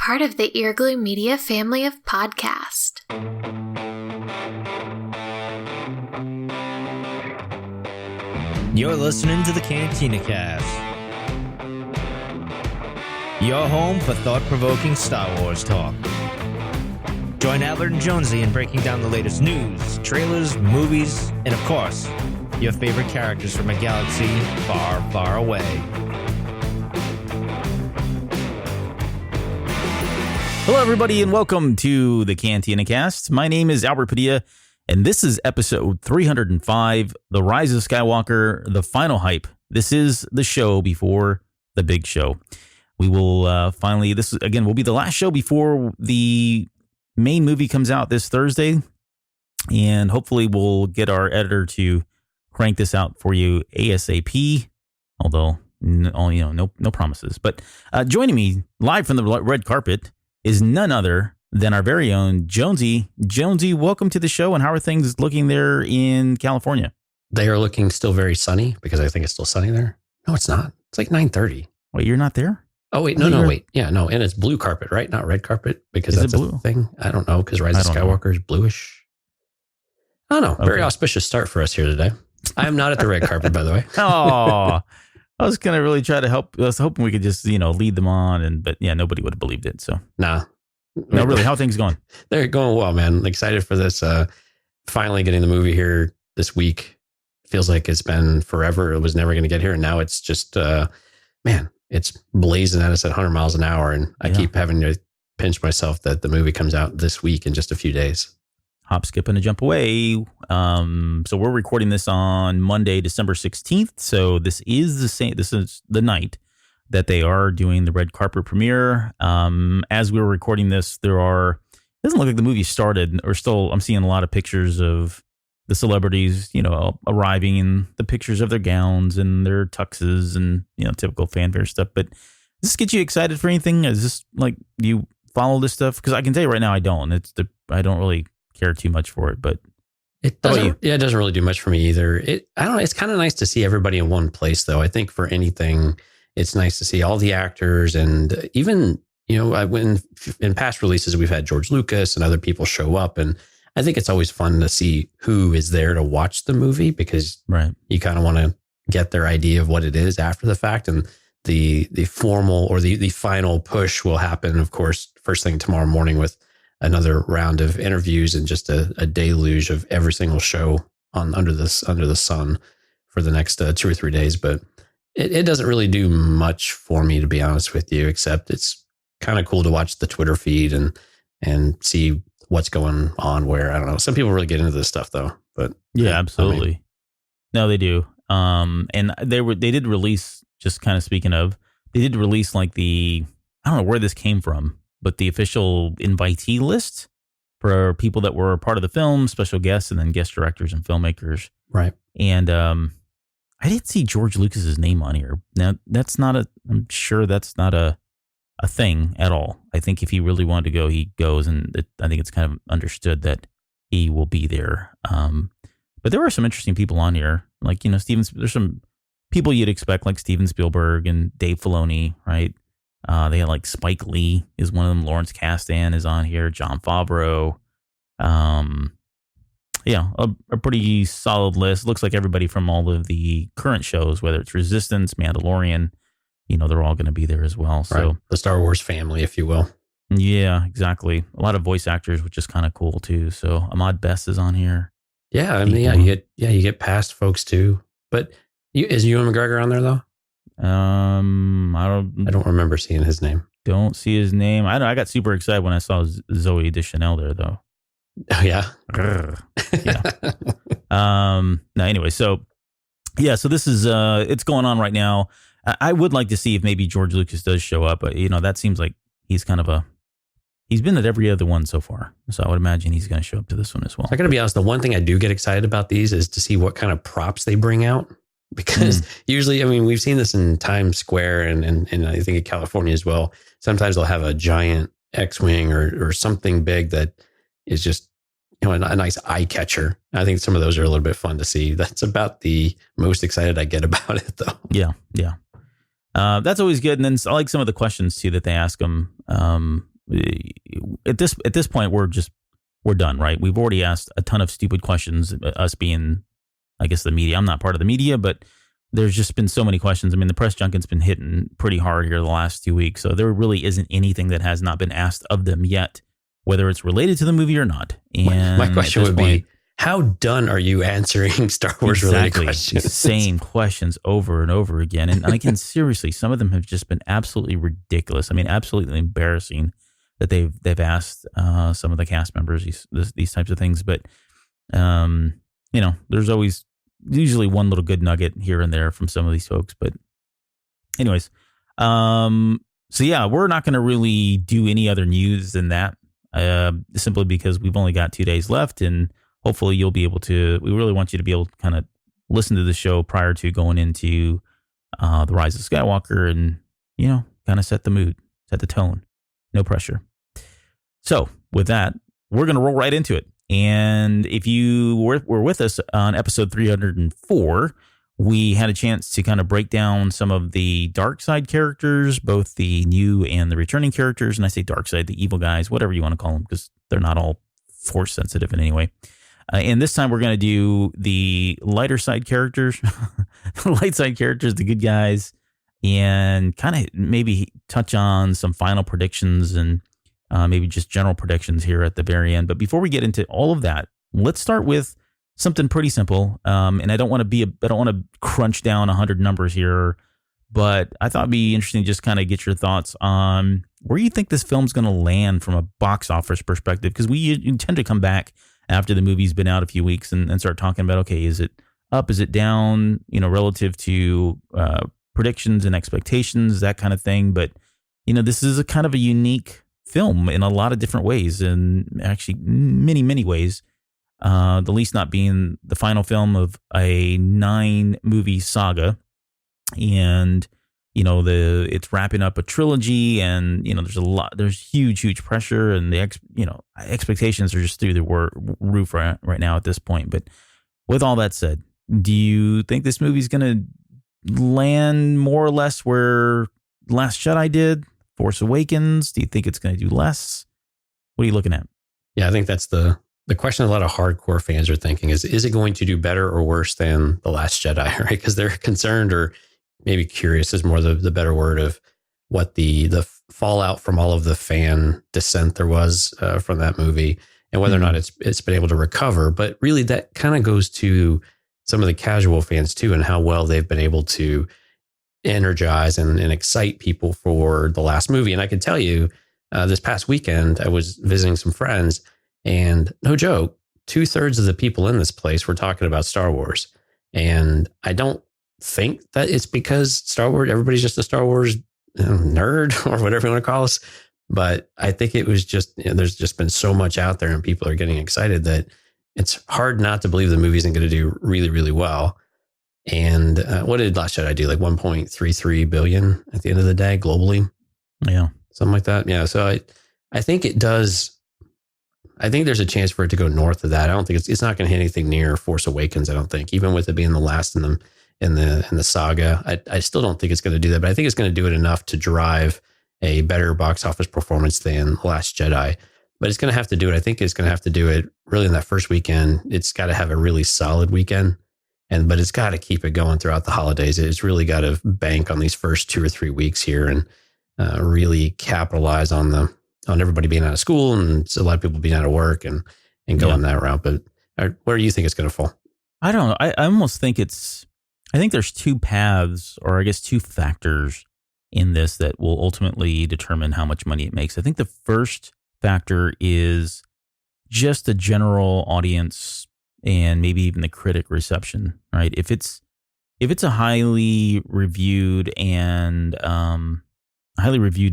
part of the Earglue Media family of podcasts. You're listening to the Cantina Cast, your home for thought-provoking Star Wars talk. Join Albert and Jonesy in breaking down the latest news, trailers, movies, and of course, your favorite characters from a galaxy far, far away. Hello, everybody, and welcome to the Cantina Cast. My name is Albert Padilla, and this is episode 305, The Rise of Skywalker, The Final Hype. This is the show before the big show. We will finally, this again will be the last show before the main movie comes out this Thursday, and hopefully we'll get our editor to crank this out for you ASAP, although no promises. But joining me live from the red carpet is none other than our very own Jonesy. Jonesy, welcome to the show, and how are things looking there in California? They are looking still very sunny, because I think it's still sunny there. No, it's not. It's like 9:30. Wait, you're not there? Oh, wait. No, wait. Yeah, no. And it's blue carpet, right? Not red carpet, because that's a thing. I don't know, because Rise of Skywalker is bluish. I don't know. Very auspicious start for us here today. I am not at the red carpet, by the way. Oh, I was going to really try to help. I was hoping we could just, lead them on, but yeah, nobody would have believed it. So No, really. How are things going? They're going well, man. Excited for this. Finally getting the movie here this week. Feels like it's been forever. It was never going to get here. And now it's just, man, it's blazing at us at 100 miles an hour. And I keep having to pinch myself that the movie comes out this week in just a few days. Hop, skip, and a jump away. So we're recording this on Monday, December 16th. So this is the night that they are doing the red carpet premiere. As we were recording this, it doesn't look like the movie started, or still I'm seeing a lot of pictures of the celebrities, arriving, in the pictures of their gowns and their tuxes and, typical fanfare stuff. But does this get you excited for anything? Is this like, do you follow this stuff? Because I can tell you right now, I don't. I don't really care too much for it, but it doesn't. Yeah, it doesn't really do much for me either. I don't know. It's kind of nice to see everybody in one place, though. I think for anything, it's nice to see all the actors, and even when in past releases we've had George Lucas and other people show up, and I think it's always fun to see who is there to watch the movie, because you kind of want to get their idea of what it is after the fact, and the formal or the final push will happen, of course, first thing tomorrow morning with another round of interviews and just a deluge of every single show under the sun for the next 2 or 3 days. But it doesn't really do much for me, to be honest with you, except it's kind of cool to watch the Twitter feed and see what's going on where. I don't know. Some people really get into this stuff, though. But yeah, absolutely. No, they do. And they did release, just kind of speaking of, they did release like I don't know where this came from, but the official invitee list for people that were part of the film, special guests, and then guest directors and filmmakers. Right. And I didn't see George Lucas's name on here. Now, I'm sure that's not a thing at all. I think if he really wanted to go, he goes, and I think it's kind of understood that he will be there. But there were some interesting people on here, like, there's some people you'd expect, like Steven Spielberg and Dave Filoni, right? They had like Spike Lee is one of them. Lawrence Kasdan is on here. Jon Favreau. A pretty solid list. Looks like everybody from all of the current shows, whether it's Resistance, Mandalorian, they're all going to be there as well. So right. The Star Wars family, if you will. Yeah, exactly. A lot of voice actors, which is kind of cool too. So Ahmad Best is on here. Yeah, I mean, you get past folks too. But is Ewan McGregor on there though? I don't remember seeing his name. Don't see his name. I got super excited when I saw Zoe Deschanel there, though. Oh yeah. Yeah. Anyway, so this is it's going on right now. I would like to see if maybe George Lucas does show up, but that seems like he's he's been at every other one so far. So I would imagine he's going to show up to this one as well. I got to be honest, the one thing I do get excited about these is to see what kind of props they bring out. Because usually, I mean, we've seen this in Times Square and I think in California as well. Sometimes they'll have a giant X-Wing or something big that is just, a nice eye catcher. I think some of those are a little bit fun to see. That's about the most excited I get about it, though. Yeah. That's always good. And then I like some of the questions too that they ask them. at this point, we're done, right? We've already asked a ton of stupid questions, us being, I guess, the media. I'm not part of the media, but there's just been so many questions. I mean, the press junket's been hitting pretty hard here the last 2 weeks, so there really isn't anything that has not been asked of them yet, whether it's related to the movie or not. And my question would be, how done are you answering Star Wars related questions? Same questions over and over again. And I can seriously, some of them have just been absolutely ridiculous. I mean, absolutely embarrassing that they've asked some of the cast members these types of things. But, there's always usually one little good nugget here and there from some of these folks. But anyways, so yeah, we're not going to really do any other news than that, simply because we've only got 2 days left, and hopefully you'll be able to, we really want you to be able to kind of listen to the show prior to going into the Rise of Skywalker and, kind of set the mood, set the tone. No pressure. So with that, we're going to roll right into it. And if you were with us on episode 304, we had a chance to kind of break down some of the dark side characters, both the new and the returning characters. And I say dark side, the evil guys, whatever you want to call them, because they're not all force sensitive in any way. And this time we're going to do the lighter side characters, the light side characters, the good guys, and kind of maybe touch on some final predictions and maybe just general predictions here at the very end. But before we get into all of that, let's start with something pretty simple. And I don't want to crunch down 100 numbers here, but I thought it'd be interesting to just kind of get your thoughts on where you think this film's going to land from a box office perspective, because we tend to come back after the movie's been out a few weeks and start talking about, okay, is it up, is it down, relative to predictions and expectations, that kind of thing. But, this is a kind of a unique film in a lot of different ways, and actually many, many ways. The least not being the final film of a 9-movie saga. And, it's wrapping up a trilogy, and, there's huge pressure, and the expectations are just through the roof right now at this point. But with all that said, do you think this movie's going to land more or less where Last Jedi did, Force Awakens? Do you think it's going to do less? What are you looking at? Yeah, I think that's the question a lot of hardcore fans are thinking is it going to do better or worse than The Last Jedi, right? Because they're concerned, or maybe curious is more the better word, of what the fallout from all of the fan dissent there was from that movie, and whether or not it's been able to recover. But really that kind of goes to some of the casual fans too, and how well they've been able to energize and excite people for the last movie. And I can tell you, this past weekend, I was visiting some friends, and no joke, 2/3 of the people in this place were talking about Star Wars. And I don't think that it's because Star Wars, everybody's just a Star Wars nerd or whatever you want to call us. But I think it was just, there's just been so much out there, and people are getting excited that it's hard not to believe the movie isn't going to do really, really well. And what did Last Jedi do? Like 1.33 billion at the end of the day globally? Yeah. Something like that. Yeah. So I think it does. I think there's a chance for it to go north of that. I don't think it's not going to hit anything near Force Awakens. I don't think, even with it being the last in the saga, I still don't think it's going to do that. But I think it's going to do it enough to drive a better box office performance than Last Jedi. But it's going to have to do it. I think it's going to have to do it really in that first weekend. It's got to have a really solid weekend. But it's got to keep it going throughout the holidays. It's really got to bank on these first 2 or 3 weeks here and really capitalize on everybody being out of school and a lot of people being out of work and go on that route. But where do you think it's going to fall? I don't know. I almost think I think there's 2 paths, or I guess 2 factors in this that will ultimately determine how much money it makes. I think the first factor is just the general audience and maybe even the critic reception, right? If it's a highly reviewed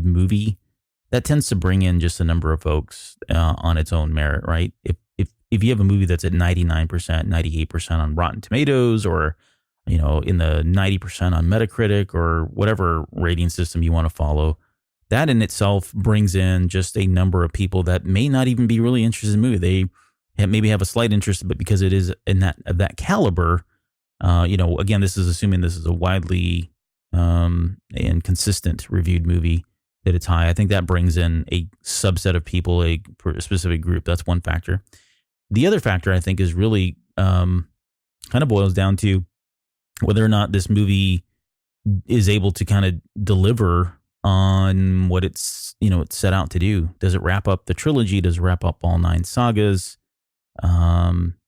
movie, that tends to bring in just a number of folks on its own merit, right? If you have a movie that's at 99%, 98% on Rotten Tomatoes, or in the 90% on Metacritic, or whatever rating system you want to follow, that in itself brings in just a number of people that may not even be really interested in the movie. They maybe have a slight interest, but because it is of that caliber, again, this is assuming this is a widely and consistent reviewed movie, that it's high. I think that brings in a subset of people, a specific group. That's one factor. The other factor, I think, is really kind of boils down to whether or not this movie is able to kind of deliver on what it's set out to do. Does it wrap up the trilogy? Does it wrap up all 9 sagas?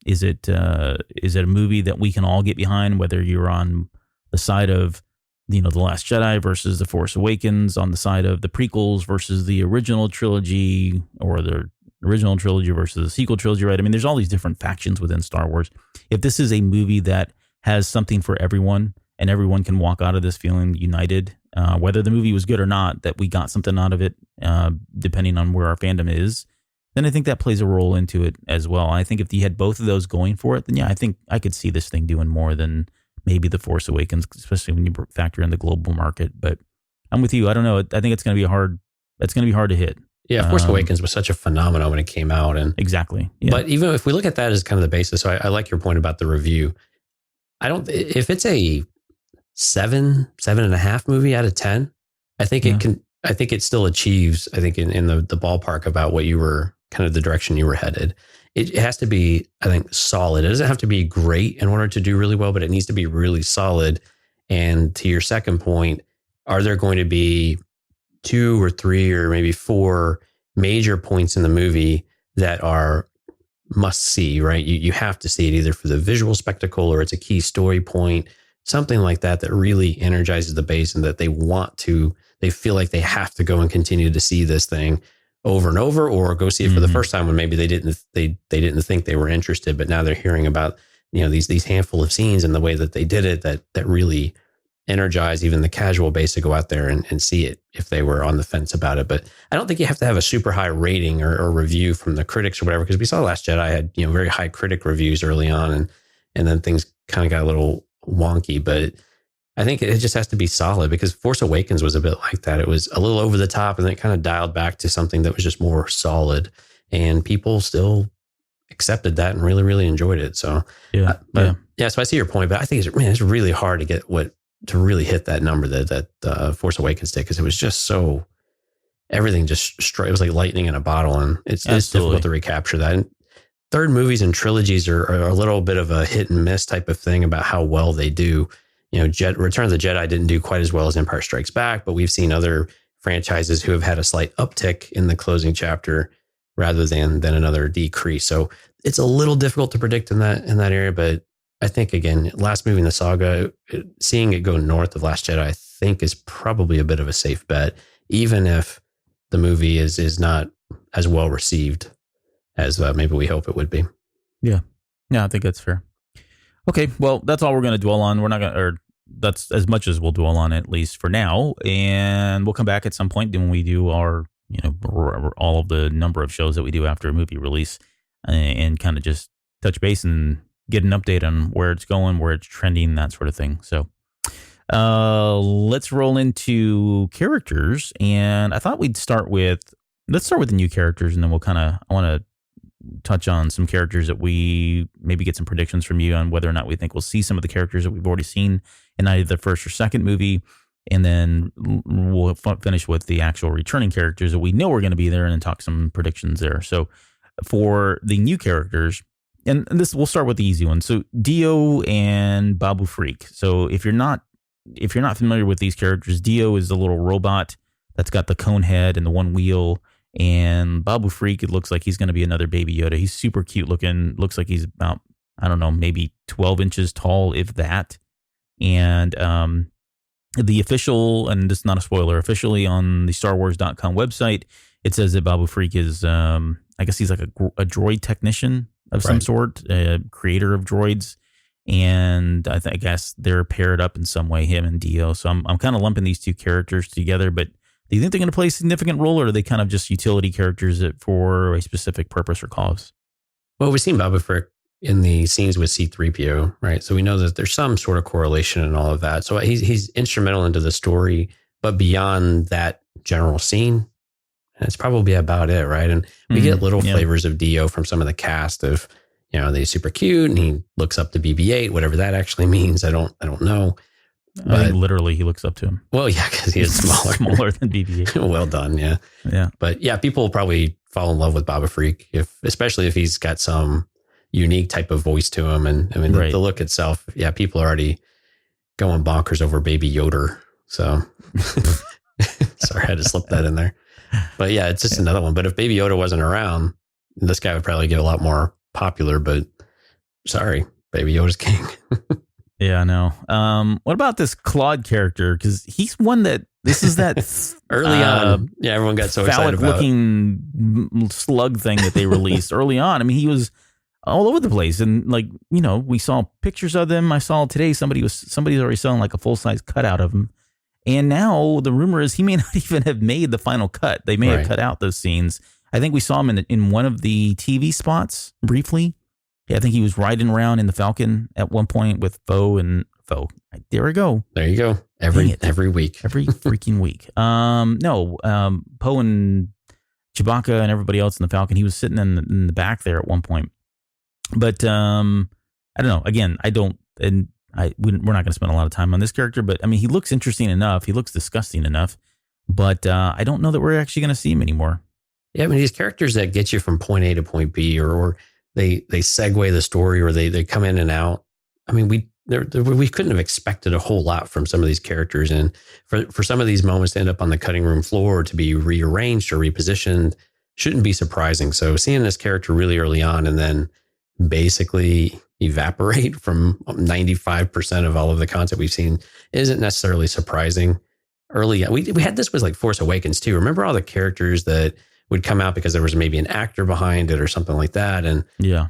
Is it a movie that we can all get behind, whether you're on the side of The Last Jedi versus The Force Awakens, on the side of the prequels versus the original trilogy, or the original trilogy versus the sequel trilogy, right? I mean, there's all these different factions within Star Wars. If this is a movie that has something for everyone, and everyone can walk out of this feeling united, whether the movie was good or not, that we got something out of it, depending on where our fandom is, then I think that plays a role into it as well. I think if you had both of those going for it, then yeah, I think I could see this thing doing more than maybe The Force Awakens, especially when you factor in the global market. But I'm with you. I don't know. I think it's going to be hard to hit. Yeah, Force Awakens was such a phenomenon when it came out. And exactly. Yeah. But even if we look at that as kind of the basis, so I like your point about the review. If it's a 7.5 movie out of 10, I think it still achieves, I think in the ballpark about what you were kind of the direction you were headed. It has to be, I think, solid. It doesn't have to be great in order to do really well, but it needs to be really solid. And to your second point, are there going to be 2 or 3 or maybe 4 major points in the movie that are must see, right? You have to see it either for the visual spectacle or it's a key story point, something like that really energizes the base and that they feel like they have to go and continue to see this thing over and over, or go see it for the first time when maybe they didn't think they were interested, but now they're hearing about, these handful of scenes and the way that they did it that really energize even the casual base to go out there and see it if they were on the fence about it. But I don't think you have to have a super high rating or review from the critics or whatever, because we saw Last Jedi had, very high critic reviews early on, and then things kind of got a little wonky. But I think it just has to be solid, because Force Awakens was a bit like that. It was a little over the top, and then it kind of dialed back to something that was just more solid, and people still accepted that and really, really enjoyed it. So so I see your point, but I think it's really hard to get to really hit that number that Force Awakens did, because it was just so, everything just straight. It was like lightning in a bottle, and it's difficult to recapture that. And third movies and trilogies are a little bit of a hit and miss type of thing about how well they do. Return of the Jedi didn't do quite as well as Empire Strikes Back, but we've seen other franchises who have had a slight uptick in the closing chapter rather than another decrease. So it's a little difficult to predict in that area, but I think, again, last movie in the saga, seeing it go north of Last Jedi, I think is probably a bit of a safe bet, even if the movie is not as well received as maybe we hope it would be. Yeah, I think that's fair. Okay, well, that's all we're going to dwell on. We're not going to, or that's as much as we'll dwell on, at least for now. And we'll come back at some point when we do our, all of the number of shows that we do after a movie release, and kind of just touch base and get an update on where it's going, where it's trending, that sort of thing. So let's roll into characters. And I thought let's start with the new characters, and then I want to touch on some characters that we maybe get some predictions from you on whether or not we think we'll see some of the characters that we've already seen in either the first or second movie. And then we'll finish with the actual returning characters that we know are going to be there, and then talk some predictions there. So for the new characters, and this, we'll start with the easy one. So Dio and Babu Freak. So if you're not familiar with these characters, Dio is the little robot that's got the cone head and the one wheel. And Babu Freak, it looks like he's going to be another baby Yoda. He's super cute looking. Looks like he's about, I don't know, maybe 12 inches tall, if that. And the official, and this is not a spoiler, officially on the StarWars.com website, it says that Babu Freak is, I guess he's like a droid technician of some sort, a creator of droids. And I guess they're paired up in some way, him and Dio. So I'm kind of lumping these two characters together, but do you think they're going to play a significant role, or are they kind of just utility characters for a specific purpose or cause? Well, we've seen Babu Frick in the scenes with C-3PO, right? So we know that there's some sort of correlation and all of that. So he's instrumental into the story, but beyond that general scene, that's probably about it, right? And we get little flavors of Dio from some of the cast of, they're super cute, and he looks up to BB-8, whatever that actually means. I don't know. I think literally he looks up to him. Well, yeah, because he is smaller. Smaller than BB-8. Well done, yeah. Yeah. But yeah, people will probably fall in love with Baba Freak, especially if he's got some unique type of voice to him. And I mean, the look itself, yeah, people are already going bonkers over Baby Yoda. So sorry, I had to slip that in there. But yeah, it's just another one. But if Baby Yoda wasn't around, this guy would probably get a lot more popular. But sorry, Baby Yoda's king. Yeah, I know. What about this Claude character? Because he's one that this is that early on. Yeah, everyone got so excited about looking slug thing that they released early on. I mean, he was all over the place, and like we saw pictures of them. I saw today somebody's already selling like a full size cutout of him, and now the rumor is he may not even have made the final cut. They may have cut out those scenes. I think we saw him in one of the TV spots briefly. Yeah, I think he was riding around in the Falcon at one point with Poe. There we go. There you go. Every week. Every freaking week. Poe and Chewbacca and everybody else in the Falcon. He was sitting in the back there at one point. But I don't know. Again, we're not going to spend a lot of time on this character. But I mean, he looks interesting enough. He looks disgusting enough. But I don't know that we're actually going to see him anymore. Yeah, I mean, these characters that get you from point A to point B, or they segue the story, or they come in and out. I mean, we couldn't have expected a whole lot from some of these characters, and for some of these moments to end up on the cutting room floor, to be rearranged or repositioned, shouldn't be surprising. So seeing this character really early on and then basically evaporate from 95% of all of the content we've seen isn't necessarily surprising. Early, we had this with like Force Awakens too. Remember all the characters that would come out because there was maybe an actor behind it or something like that. And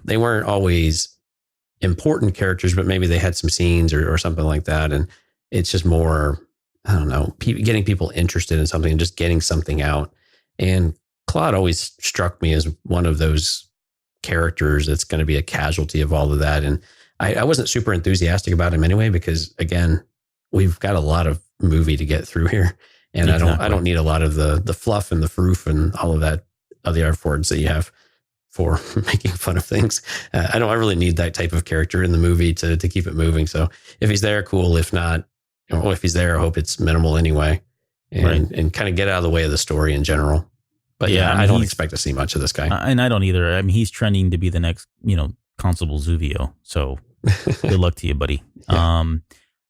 they weren't always important characters, but maybe they had some scenes or something like that. And it's just more, I don't know, getting people interested in something and just getting something out. And Claude always struck me as one of those characters that's going to be a casualty of all of that. And I wasn't super enthusiastic about him anyway, because again, we've got a lot of movie to get through here. And exactly. I don't need a lot of the fluff and the froof and all of that other F words that you have for making fun of things. I really need that type of character in the movie to keep it moving. So if he's there, cool. If not, if he's there, I hope it's minimal anyway, and kind of get out of the way of the story in general. But yeah, I don't expect to see much of this guy. And I don't either. I mean, he's trending to be the next, Constable Zuvio. So good luck to you, buddy. Yeah.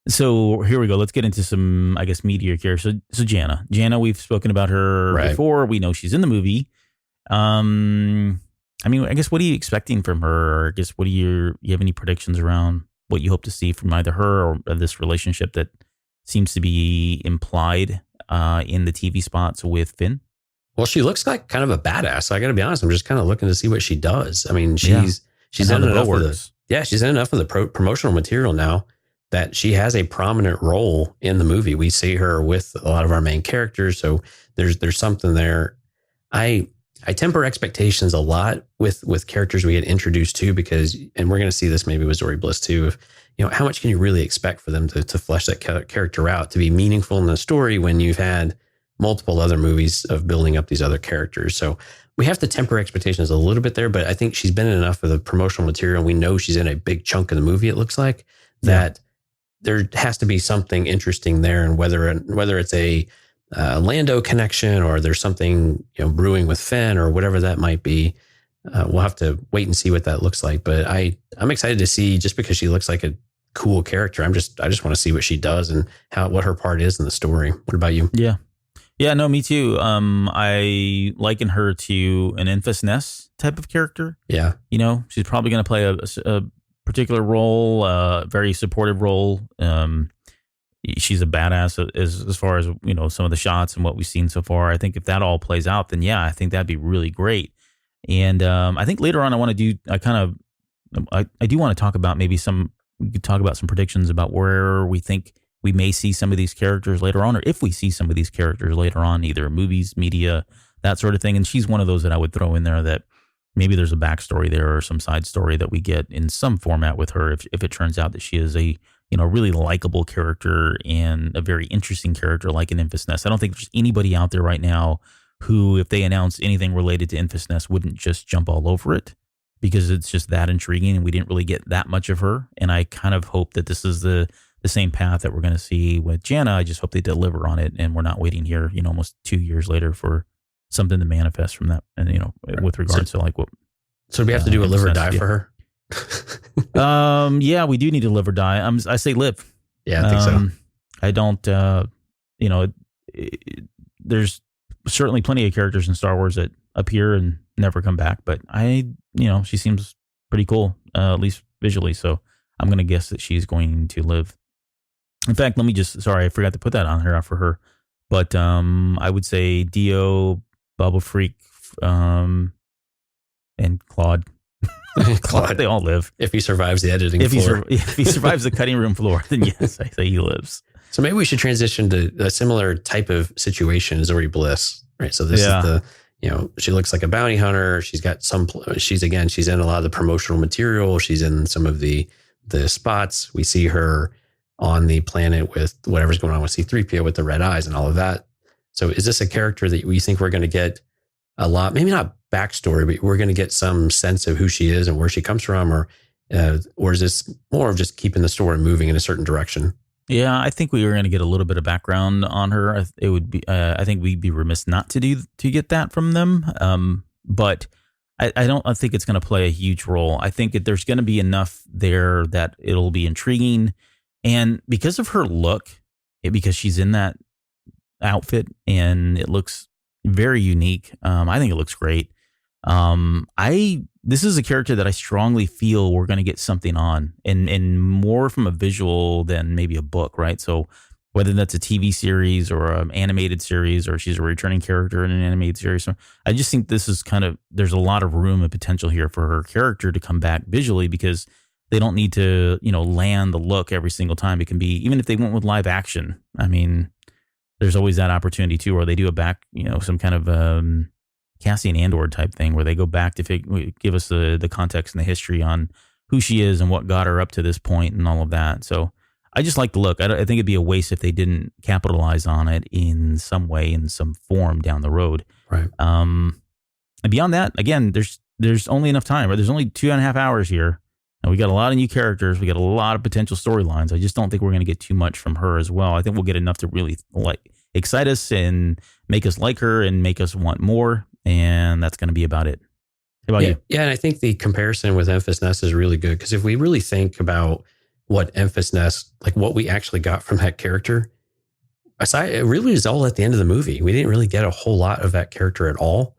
So here we go. Let's get into some, I guess, meteor characters. So Jannah, we've spoken about her before. We know she's in the movie. I mean, I guess, what are you expecting from her? Or I guess, you have any predictions around what you hope to see from either her or this relationship that seems to be implied in the TV spots with Finn? Well, she looks like kind of a badass. So I got to be honest. I'm just kind of looking to see what she does. I mean, she's in enough of she's in enough of the promotional material now that she has a prominent role in the movie. We see her with a lot of our main characters. So there's something there. I temper expectations a lot with characters we get introduced to, because, and we're going to see this maybe with Zori Bliss too, how much can you really expect for them to flesh that character out to be meaningful in the story when you've had multiple other movies of building up these other characters. So we have to temper expectations a little bit there, but I think she's been in enough of the promotional material. We know she's in a big chunk of the movie, it looks like, that there has to be something interesting there. And whether it's a Lando connection, or there's something brewing with Finn, or whatever that might be, we'll have to wait and see what that looks like. But I'm excited to see, just because she looks like a cool character. I just want to see what she does and what her part is in the story. What about you? Yeah, no, me too. I liken her to an Enfys Nest type of character. Yeah. She's probably going to play a particular role, a very supportive role. She's a badass as far as, some of the shots and what we've seen so far. I think if that all plays out, then I think that'd be really great. And I think later on I do want to talk about we could talk about some predictions about where we think we may see some of these characters later on, or if we see some of these characters later on, either movies, media, that sort of thing. And she's one of those that I would throw in there, that maybe there's a backstory there or some side story that we get in some format with her, if it turns out that she is a really likable character and a very interesting character like an Enfys Nest. I don't think there's anybody out there right now who, if they announce anything related to Enfys Nest, wouldn't just jump all over it, because it's just that intriguing, and we didn't really get that much of her. And I kind of hope that this is the the same path that we're going to see with Jannah. I just hope they deliver on it, and we're not waiting here, almost 2 years later for something to manifest from that. And with regards to like what. So do we have to do a live or die for her? Yeah, we do need to live or die. I say live. Yeah, I think so. I don't. There's certainly plenty of characters in Star Wars that appear and never come back, but she seems pretty cool, at least visually. So I'm going to guess that she's going to live. In fact, sorry, I forgot to put that on her for her, but I would say Dio, Bubba Freak, and Claude. Claude, they all live. If he survives the editing floor. If he survives the cutting room floor, then yes, I say he lives. So maybe we should transition to a similar type of situation as Zori Bliss, right? So this is she looks like a bounty hunter. She's got she's in a lot of the promotional material. She's in some of the spots. We see her on the planet with whatever's going on with C-3PO with the red eyes and all of that. So is this a character that we think we're going to get a lot, maybe not backstory, but we're going to get some sense of who she is and where she comes from, or is this more of just keeping the story moving in a certain direction? Yeah, I think we were going to get a little bit of background on her. It would be, I think we'd be remiss not to get that from them. But I don't think it's going to play a huge role. I think that there's going to be enough there that it'll be intriguing, and because of her look, because she's in that outfit and it looks very unique. I think it looks great. This is a character that I strongly feel we're going to get something on, and more from a visual than maybe a book, right? So whether that's a TV series or an animated series, or she's a returning character in an animated series. So I just think this is there's a lot of room and potential here for her character to come back visually, because they don't need to, land the look every single time. It can be, even if they went with live action, I mean, there's always that opportunity too, or they do some kind of Cassian Andor type thing where they go back to give us the context and the history on who she is and what got her up to this point and all of that. So I just like the look. I think it'd be a waste if they didn't capitalize on it in some way, in some form down the road. Right. And beyond that, again, there's only enough time, right? There's only 2.5 hours here. And we got a lot of new characters. We got a lot of potential storylines. I just don't think we're going to get too much from her as well. I think we'll get enough to really excite us and make us like her and make us want more. And that's going to be about it. How about you? Yeah, and I think the comparison with Enfys Nest is really good, because if we really think about what Enfys Nest, like what we actually got from that character, it really is all at the end of the movie. We didn't really get a whole lot of that character at all,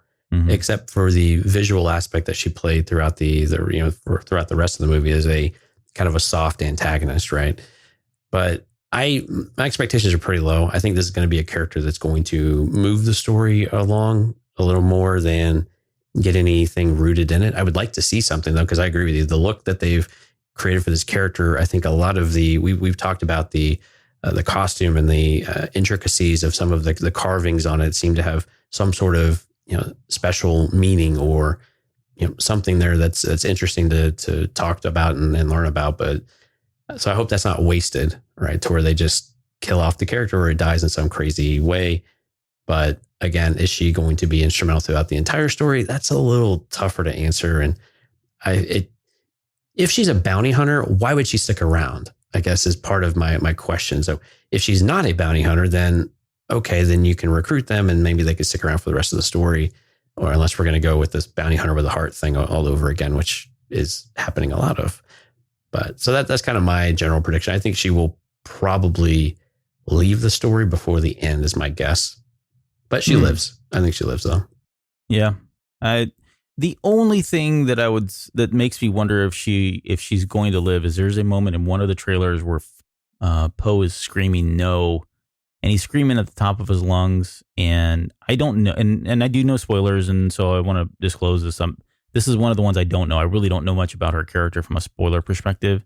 except for the visual aspect that she played throughout throughout the rest of the movie as a kind of a soft antagonist, right? But my expectations are pretty low. I think this is going to be a character that's going to move the story along a little more than get anything rooted in it. I would like to see something though, because I agree with you. The look that they've created for this character, I think a lot of we've talked about the costume and the intricacies of some of the carvings on it seem to have some sort of special meaning, or something there that's interesting to talk about and learn about. But so I hope that's not wasted, right? To where they just kill off the character or it dies in some crazy way. But again, is she going to be instrumental throughout the entire story? That's a little tougher to answer. And if she's a bounty hunter, why would she stick around? I guess is part of my question. So if she's not a bounty hunter, then okay, then you can recruit them and maybe they could stick around for the rest of the story. Or unless we're going to go with this bounty hunter with a heart thing all over again, which is happening a lot of. But so that's kind of my general prediction. I think she will probably leave the story before the end is my guess. But she lives. I think she lives though. Yeah. The only thing that makes me wonder if she's going to live is there's a moment in one of the trailers where Poe is screaming no, and he's screaming at the top of his lungs, and I don't know, and I do know spoilers, and so I want to disclose this. This is one of the ones I don't know. I really don't know much about her character from a spoiler perspective.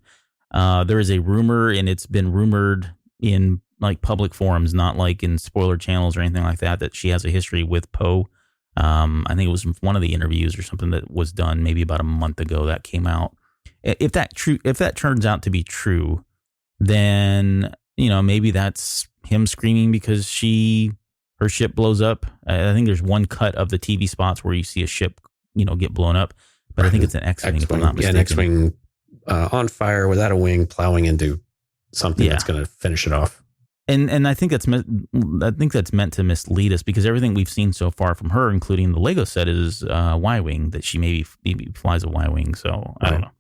There is a rumor, and it's been rumored in like public forums, not like in spoiler channels or anything like that she has a history with Poe. I think it was one of the interviews or something that was done maybe about a month ago that came out. If that turns out to be true, then maybe that's him screaming because her ship blows up. I think there's one cut of the TV spots where you see a ship get blown up, but I think it's an X-wing. If I'm not mistaken. Yeah, an X-wing on fire without a wing, plowing into something that's going to finish it off. And I think that's meant to mislead us, because everything we've seen so far from her, including the Lego set, is Y-wing, that she maybe flies a Y-wing. So I don't know.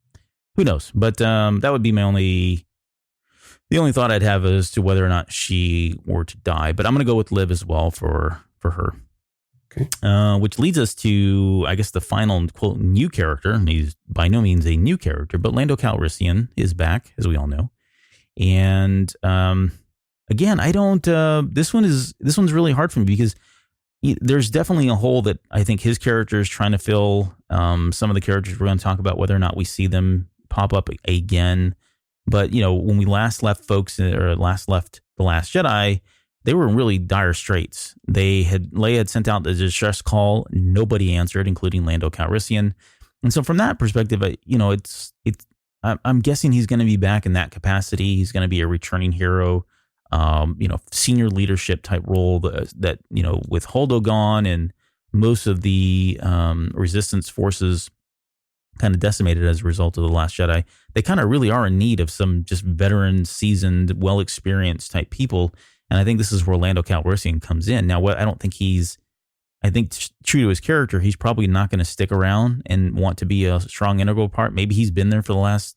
Who knows? But that would be the only thought I'd have as to whether or not she were to die. But I'm going to go with Liv as well for her. Okay. Which leads us to, I guess, the final, quote, new character. And he's by no means a new character, but Lando Calrissian is back, as we all know. And again, I don't. This one's really hard for me, because there's definitely a hole that I think his character is trying to fill. Some of the characters we're going to talk about, whether or not we see them pop up again. But when we last left The Last Jedi, they were in really dire straits. Leia had sent out the distress call. Nobody answered, including Lando Calrissian. And so from that perspective, I'm guessing he's going to be back in that capacity. He's going to be a returning hero, senior leadership type role that with Holdo gone and most of the resistance forces kind of decimated as a result of The Last Jedi, they kind of really are in need of some just veteran, seasoned, well-experienced type people. And I think this is where Lando Calrissian comes in. Now, I think true to his character, he's probably not going to stick around and want to be a strong integral part. Maybe he's been there for the last,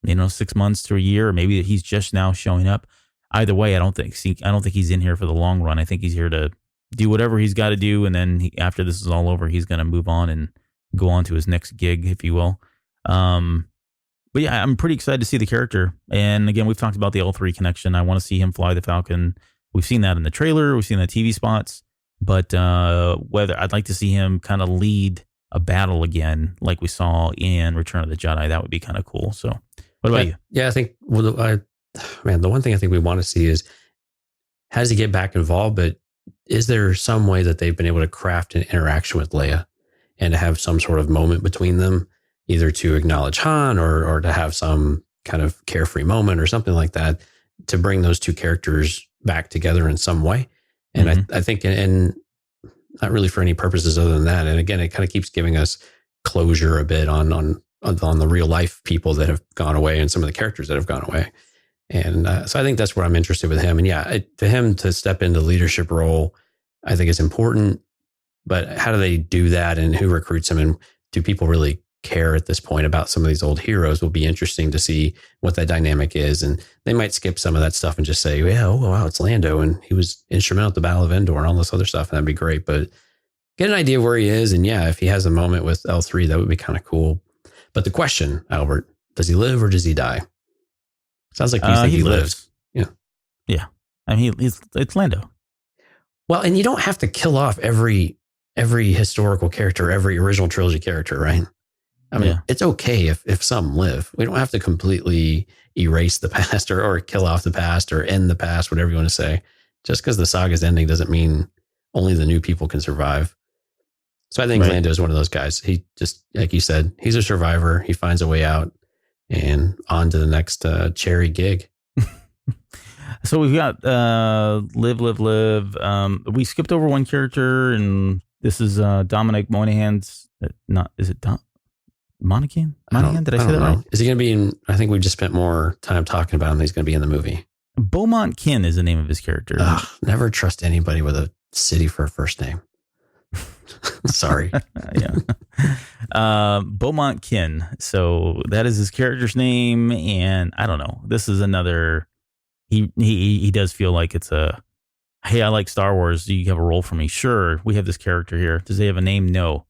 6 months to a year, or maybe he's just now showing up. Either way, I don't think he's in here for the long run. I think he's here to do whatever he's got to do, and then after this is all over, he's going to move on and go on to his next gig, if you will. But yeah, I'm pretty excited to see the character. And again, we've talked about the L3 connection. I want to see him fly the Falcon. We've seen that in the trailer. We've seen the TV spots. But whether I'd like to see him kind of lead a battle again, like we saw in Return of the Jedi, that would be kind of cool. So what about you? Yeah, I think, the one thing I think we want to see is, how does he get back involved? But is there some way that they've been able to craft an interaction with Leia and to have some sort of moment between them, either to acknowledge Han or to have some kind of carefree moment or something like that, to bring those two characters back together in some way? And I think, and not really for any purposes other than that. And again, it kind of keeps giving us closure a bit on the real life people that have gone away and some of the characters that have gone away. And so I think that's where I'm interested with him. And yeah, for him to step into leadership role, I think is important. But how do they do that, and who recruits him, and do people really care at this point about some of these old heroes? Will be interesting to see what that dynamic is. And they might skip some of that stuff and just say, yeah, oh wow, it's Lando, and he was instrumental at the Battle of Endor and all this other stuff, and that'd be great. But get an idea where he is, and yeah, if he has a moment with L3, that would be kind of cool. But the question, Albert, does he live or does he die? Sounds like you think he lives. Yeah. I mean, it's Lando. Well, and you don't have to kill off every historical character, every original trilogy character, right? I mean, It's okay if some live. We don't have to completely erase the past or kill off the past or end the past, whatever you want to say. Just because the saga's ending doesn't mean only the new people can survive. So I think Lando is one of those guys. He just, like you said, he's a survivor. He finds a way out and on to the next cherry gig. So we've got Live. We skipped over one character, and this is Dominic Monaghan's. Monaghan? Did I say that right? Is he going to be in? I think we just spent more time talking about him. He's going to be in the movie. Beaumont Kin is the name of his character. Never trust anybody with a city for a first name. Sorry. Beaumont Kin. So that is his character's name, and I don't know. This is another. He does feel like it's a. Hey, I like Star Wars. Do you have a role for me? Sure. We have this character here. Does he have a name? No.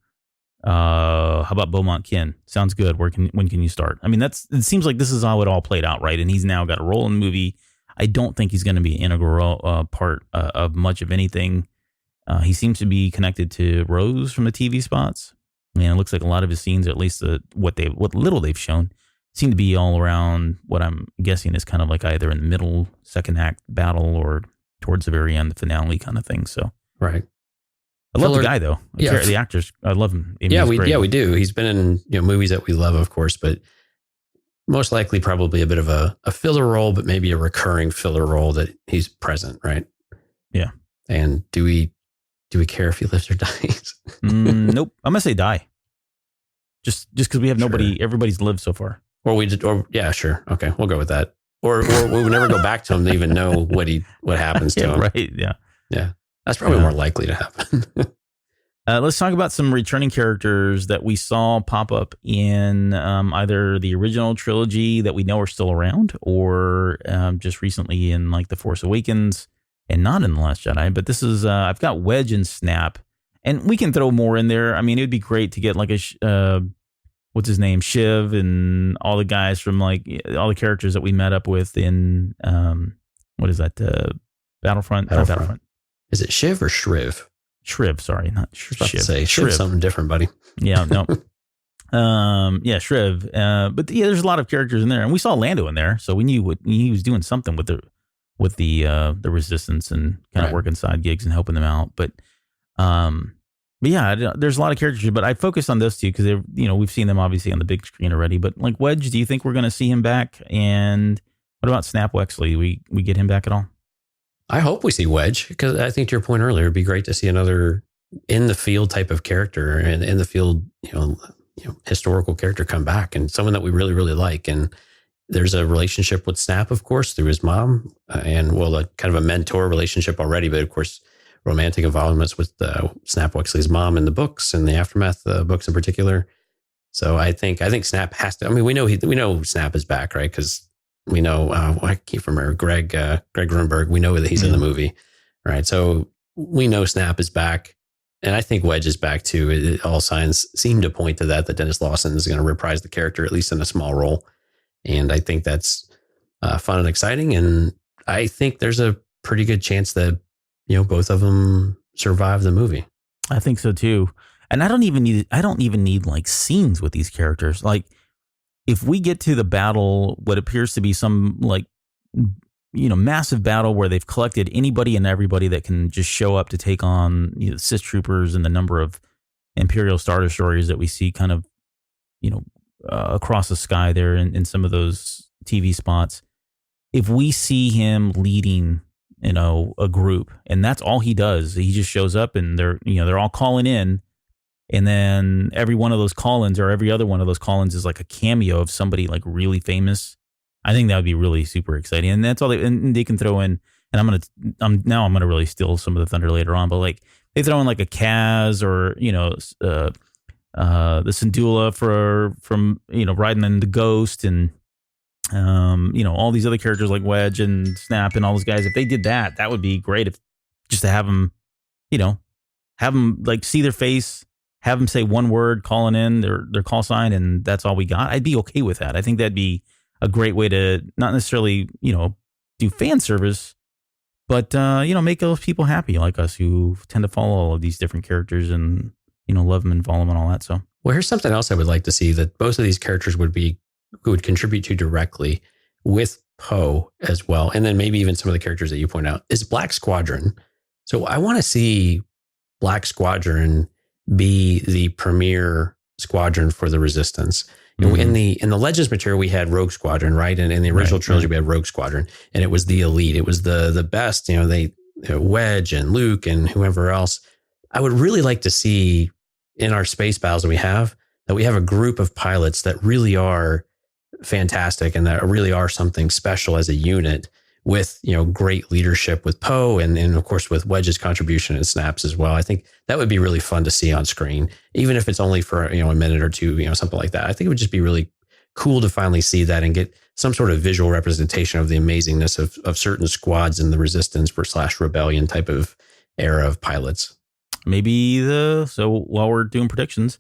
How about Beaumont Kin? Sounds good. When can you start? I mean, it seems like this is how it all played out, right? And he's now got a role in the movie. I don't think he's going to be an integral part of much of anything. He seems to be connected to Rose from the TV spots. And it looks like a lot of his scenes, or at least what little they've shown, seem to be all around what I'm guessing is kind of like either in the middle, second act battle, or towards the very end, the finale kind of thing. So, right. I love the guy though. The actors, I love him. We do. He's been in movies that we love, of course, but most likely probably a bit of a filler role, but maybe a recurring filler role that he's present, right? Yeah. And do we care if he lives or dies? Nope. I'm gonna say die. Just because we have nobody, everybody's lived so far. Yeah, sure. Okay, we'll go with that. or we would never go back to him to even know what happens to him. Right. Yeah. Yeah. That's probably more likely to happen. Let's talk about some returning characters that we saw pop up in either the original trilogy that we know are still around, or just recently in like The Force Awakens, and not in The Last Jedi. But this is I've got Wedge and Snap, and we can throw more in there. I mean, it'd be great to get like a what's his name, Shiv, and all the guys from like all the characters that we met up with in what is that, Battlefront? Battlefront. Is it Shiv or Shriv? Shriv, sorry, not Shiv. Shiv, something different, buddy. Yeah, no. Yeah, Shriv. But yeah, there's a lot of characters in there, and we saw Lando in there, so we knew what he was doing something with the Resistance and kind of working side gigs and helping them out. But yeah, there's a lot of characters, but I focused on those two because we've seen them obviously on the big screen already. But like Wedge, do you think we're going to see him back? And what about Snap Wexley? We get him back at all? I hope we see Wedge, because I think to your point earlier, it'd be great to see another in the field type of character and in the field, historical character come back, and someone that we really, really like. And there's a relationship with Snap, of course, through his mom, and a kind of a mentor relationship already, but of course, romantic involvements with Snap Wexley's mom in the books and the Aftermath books in particular. So I think Snap has to. I mean, we know Snap is back, right? Because we know, I can't remember, Greg Grunberg. We know that he's in the movie, right? So we know Snap is back, and I think Wedge is back too. All signs seem to point to that Dennis Lawson is going to reprise the character, at least in a small role. And I think that's fun and exciting. And I think there's a pretty good chance that, both of them survive the movie. I think so too. And I don't even need like scenes with these characters. Like, if we get to the battle, what appears to be some like, massive battle where they've collected anybody and everybody that can just show up to take on Sith troopers and the number of Imperial Star Destroyers that we see kind of, across the sky there in some of those TV spots. If we see him leading, a group, and that's all he does, he just shows up and they're all calling in. And then every one of those call-ins or every other one of those call-ins is like a cameo of somebody like really famous. I think that would be really super exciting. And that's all they can throw in. And I'm going to really steal some of the thunder later on, but like they throw in like a Kaz or, the Syndulla from riding in the Ghost and, all these other characters like Wedge and Snap and all those guys. If they did that, that would be great. If just to have them, like see their face, have them say one word, calling in their call sign, and that's all we got. I'd be okay with that. I think that'd be a great way to not necessarily, do fan service, but, make those people happy like us who tend to follow all of these different characters and, love them and follow them and all that. So, well, here's something else I would like to see that both of these characters would contribute to directly with Poe as well. And then maybe even some of the characters that you point out is Black Squadron. So I want to see Black Squadron be the premier squadron for the Resistance. Mm-hmm. In the Legends material, we had Rogue Squadron, right? And in the original trilogy, we had Rogue Squadron, and it was the elite. It was the best. Wedge and Luke and whoever else. I would really like to see in our space battles that we have a group of pilots that really are fantastic and that really are something special as a unit, with great leadership with Poe and of course with Wedge's contribution and Snaps as well. I think that would be really fun to see on screen, even if it's only for a minute or two, something like that. I think it would just be really cool to finally see that and get some sort of visual representation of the amazingness of certain squads in the Resistance / Rebellion type of era of pilots. Maybe so while we're doing predictions,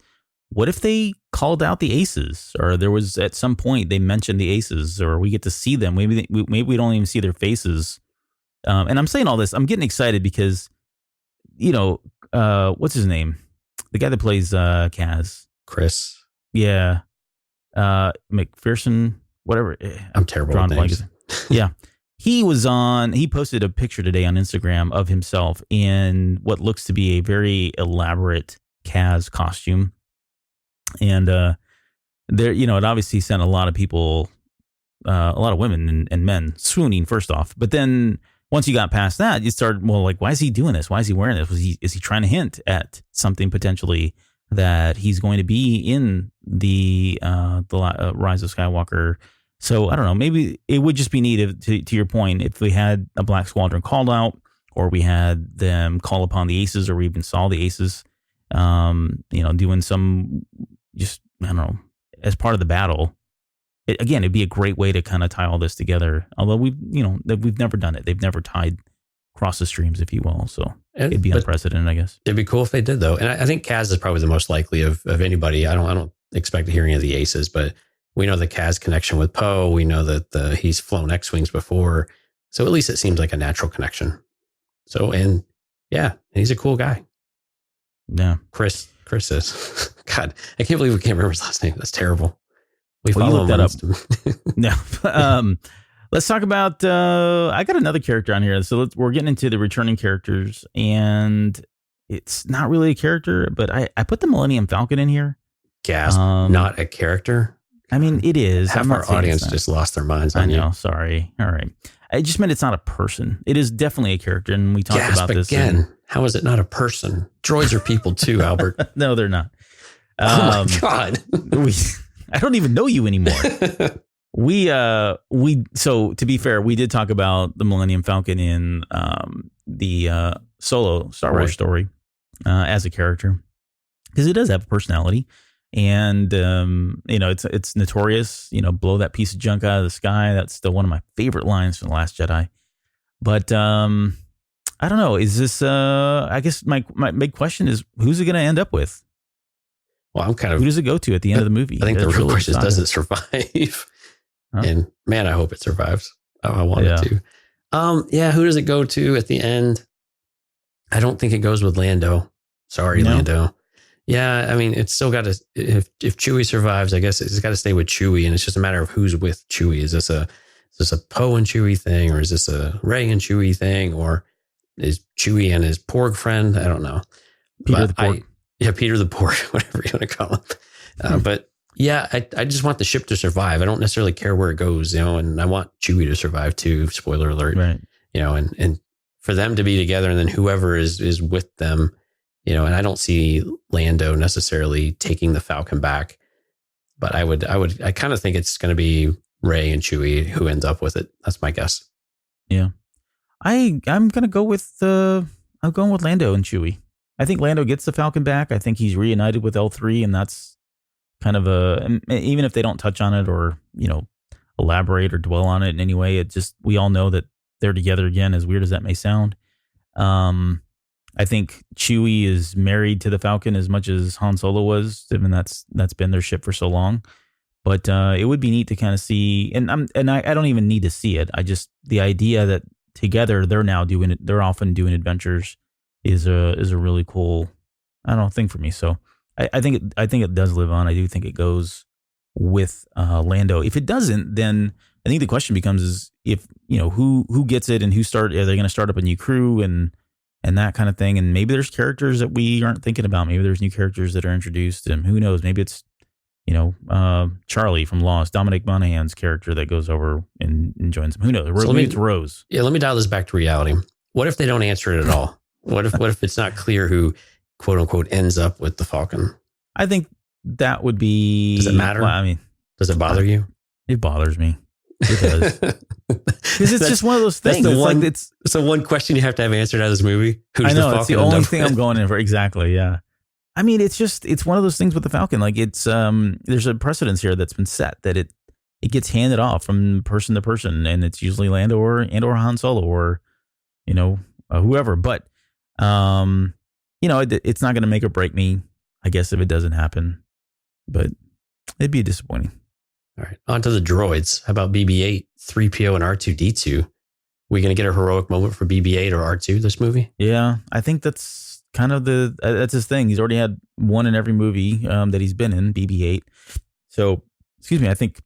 what if they called out the Aces, or there was at some point they mentioned the Aces, or we get to see them? Maybe we don't even see their faces. And I'm saying all this, I'm getting excited because, what's his name? The guy that plays Kaz. Chris. Yeah. McPherson, whatever. I'm terrible with names. Yeah. He posted a picture today on Instagram of himself in what looks to be a very elaborate Kaz costume. And there, it obviously sent a lot of people, a lot of women and men swooning first off. But then once you got past that, you started, well, like, why is he doing this? Why is he wearing this? Is he trying to hint at something potentially that he's going to be in the Rise of Skywalker So I don't know. Maybe it would just be neat to your point, if we had a Black Squadron called out, or we had them call upon the Aces, or we even saw the Aces, doing some, just, I don't know, as part of the battle. It'd be a great way to kind of tie all this together. Although we've never done it. They've never tied across the streams, if you will. So it'd be unprecedented, I guess. It'd be cool if they did, though. And I think Kaz is probably the most likely of anybody. I don't expect to hear any of the Aces, but we know the Kaz connection with Poe. We know that he's flown X-Wings before. So at least it seems like a natural connection. So, and he's a cool guy. Yeah. Chris is. God, I can't believe we can't remember his last name. That's terrible. We you follow looked him that up. No. Let's talk about, I got another character on here. So we're getting into the returning characters, and it's not really a character, but I put the Millennium Falcon in here. Gasp. Not a character? I mean, it is. Half our audience just lost their minds on you. I know. Sorry. All right. I just meant it's not a person. It is definitely a character, and we talked about this again. How is it not a person? Droids are people too, Albert. No, they're not. Oh my God. I don't even know you anymore. So to be fair, we did talk about the Millennium Falcon in the Solo Star Wars story as a character, because it does have a personality, and it's notorious. Blow that piece of junk out of the sky. That's still one of my favorite lines from The Last Jedi. But I don't know. Is this? I guess my big question is, who's it going to end up with? Well, who does it go to at the end of the movie? I think the real question is, does it survive? Huh? And man, I hope it survives. I want it to. Who does it go to at the end? I don't think it goes with Lando. Sorry, no. Lando. Yeah, I mean, it's still got to. If Chewie survives, I guess it's got to stay with Chewie, and it's just a matter of who's with Chewie. Is this a Poe and Chewie thing, or is this a Rey and Chewie thing, or is Chewie and his Porg friend? I don't know. Peter the Porg. Peter the Porg, whatever you want to call him. But yeah, I just want the ship to survive. I don't necessarily care where it goes, and I want Chewie to survive too. Spoiler alert, right? And for them to be together, and then whoever is with them, and I don't see Lando necessarily taking the Falcon back, but I kind of think it's going to be Rey and Chewie who ends up with it. That's my guess. Yeah, I'm going to go with I'm going with Lando and Chewie. I think Lando gets the Falcon back. I think he's reunited with L3, and that's kind of even if they don't touch on it or, elaborate or dwell on it in any way, we all know that they're together again, as weird as that may sound. I think Chewie is married to the Falcon as much as Han Solo was, and that's been their ship for so long. But it would be neat to kind of see, and I don't even need to see it. The idea that together they're often doing adventures is a really cool, thing for me. So I think it does live on. I do think it goes with Lando. If it doesn't, then I think the question becomes is if who gets it and are they going to start up a new crew and that kind of thing. And maybe there's characters that we aren't thinking about. Maybe there's new characters that are introduced, and who knows? Maybe it's Charlie from Lost, Dominic Monaghan's character that goes over and joins them. Who knows? Maybe it's Rose. Yeah, let me dial this back to reality. What if they don't answer it at all? What if it's not clear who, quote unquote, ends up with the Falcon? I think that would be. Does it matter? Well, does it bother you? It bothers me. It does. Because it's just one of those things. It's the one question you have to have answered out of this movie. Who's I know, the Falcon? It's the only thing I'm going in for. Exactly. Yeah. I mean, it's one of those things with the Falcon. Like there's a precedence here that's been set that it gets handed off from person to person, and it's usually Lando or Han Solo or whoever. But it's not going to make or break me, I guess, if it doesn't happen. But it'd be disappointing. All right, on to the droids. How about BB-8, 3PO, and R2-D2? We going to get a heroic moment for BB-8 or R2 this movie? Yeah, I think that's kind of that's his thing. He's already had one in every movie that he's been in, BB-8. So, excuse me, I think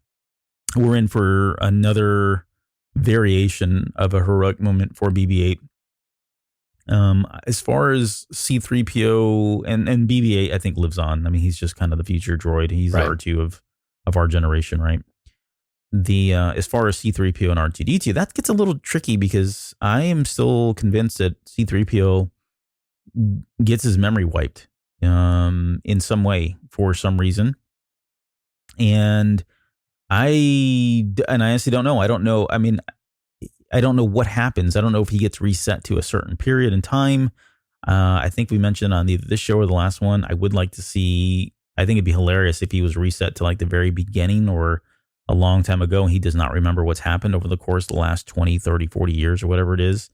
we're in for another variation of a heroic moment for BB-8. As far as C-3PO and BB-8, I think lives on. I mean, he's just kind of the future droid. He's right. R2 of our generation, right? As far as C-3PO and R2-D2, that gets a little tricky because I am still convinced that C-3PO gets his memory wiped in some way for some reason. And I honestly don't know. I don't know. I mean, I don't know what happens. I don't know if he gets reset to a certain period in time. I think we mentioned on either this show or the last one, I would like to see, I think it'd be hilarious if he was reset to like the very beginning or a long time ago and he does not remember what's happened over the course of the last 20, 30, 40 years or whatever it is.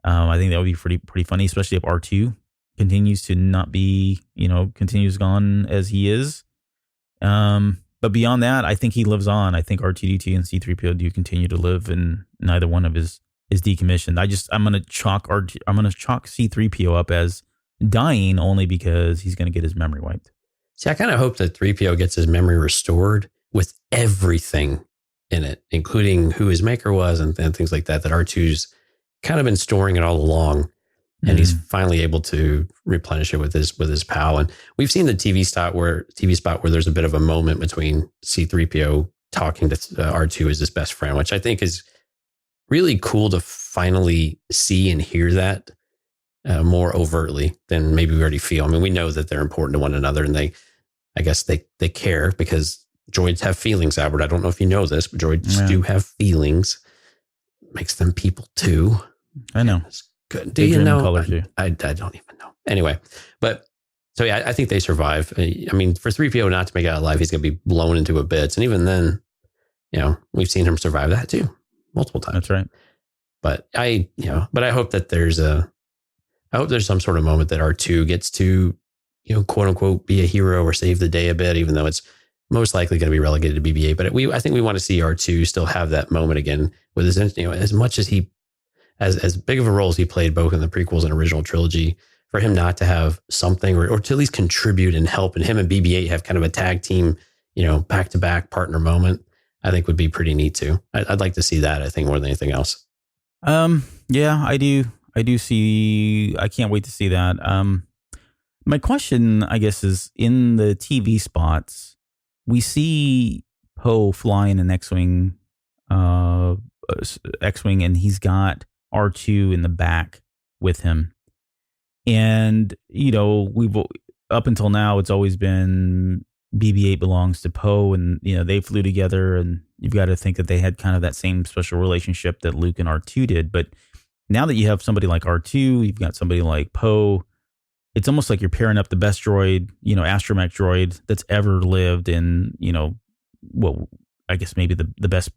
I think that would be pretty funny, especially if R2 continues to not be, continues gone as he is. But beyond that, I think he lives on. I think R2-D2 and C-3PO do continue to live, and neither one of is decommissioned. I'm going to chalk C-3PO up as dying only because he's going to get his memory wiped. See, I kind of hope that 3PO gets his memory restored with everything in it, including who his maker was and things like that, that R2's kind of been storing it all along. And he's finally able to replenish it with his pal. And we've seen the TV spot where there's a bit of a moment between C-3PO talking to R2 as his best friend, which I think is really cool to finally see and hear that more overtly than maybe we already feel. I mean, we know that they're important to one another, and I guess they care because droids have feelings, Albert. I don't know if you know this, but droids do have feelings. Makes them people too. I know. Good. Do you know? I don't even know. Anyway, but so yeah, I think they survive. I mean, for 3PO not to make it out alive, he's going to be blown into a bits. And even then, we've seen him survive that too, multiple times. That's right. But I hope that there's some sort of moment that R2 gets to, quote unquote, be a hero or save the day a bit, even though it's most likely going to be relegated to BB-8. But I think we want to see R2 still have that moment again with his, as much as he, as big of a role as he played both in the prequels and original trilogy, for him not to have something or to at least contribute and help, and him and BB-8 have kind of a tag team, back-to-back partner moment, I think would be pretty neat too. I'd like to see that, I think, more than anything else. Yeah, I do see, I can't wait to see that. My question, I guess, is in the TV spots, we see Poe flying an X-Wing, and he's got R2 in the back with him. And, we've up until now, it's always been BB-8 belongs to Poe, and, they flew together, and you've got to think that they had kind of that same special relationship that Luke and R2 did. But now that you have somebody like R2, you've got somebody like Poe, it's almost like you're pairing up the best droid, astromech droid that's ever lived in, I guess maybe the best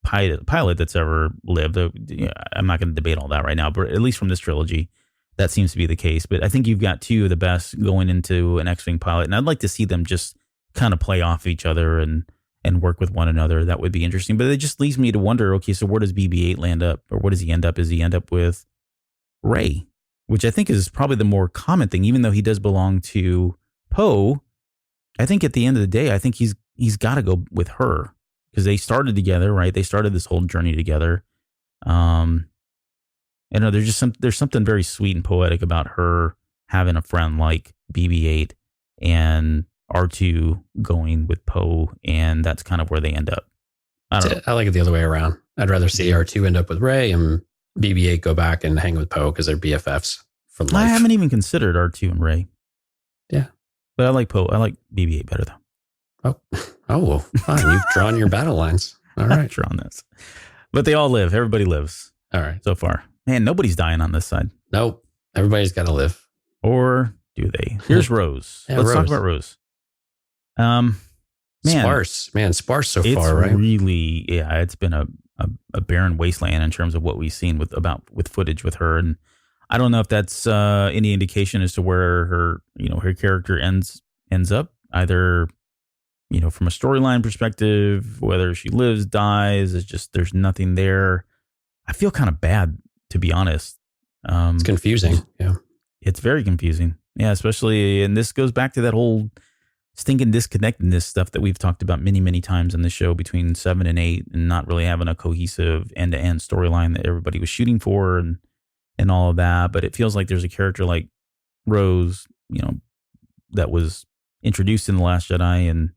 pilot that's ever lived. I'm not going to debate all that right now, but at least from this trilogy, that seems to be the case. But I think you've got two of the best going into an X-Wing pilot, and I'd like to see them just kind of play off each other and work with one another. That would be interesting. But it just leads me to wonder, okay, so where does BB-8 land up, or what does he end up? Does he end up with Rey, which I think is probably the more common thing, even though he does belong to Poe. I think at the end of the day, I think he's got to go with her. Because they started together, right? They started this whole journey together. There's something very sweet and poetic about her having a friend like BB-8 and R2 going with Poe, and that's kind of where they end up. I don't know. I like it the other way around. I'd rather see R2 end up with Rey and BB-8 go back and hang with Poe because they're BFFs for life. I haven't even considered R2 and Rey. Yeah, but I like Poe. I like BB-8 better though. Oh, well, fine. You've drawn your battle lines. All right. I've drawn this. But they all live. Everybody lives. All right. So far. Man, nobody's dying on this side. Nope. Everybody's got to live. Or do they? Here's Rose. Yeah, Let's talk about Rose. Sparse so far, right? Really, yeah, it's been a barren wasteland in terms of what we've seen with footage with her. And I don't know if that's any indication as to where her character ends up, either from a storyline perspective, whether she lives, dies, it's just, there's nothing there. I feel kind of bad, to be honest. It's confusing. Yeah. It's very confusing. Yeah. Especially, and this goes back to that whole stinking disconnectedness stuff that we've talked about many, many times in the show between 7 and 8, and not really having a cohesive end-to-end storyline that everybody was shooting for and all of that. But it feels like there's a character like Rose, that was introduced in The Last Jedi, and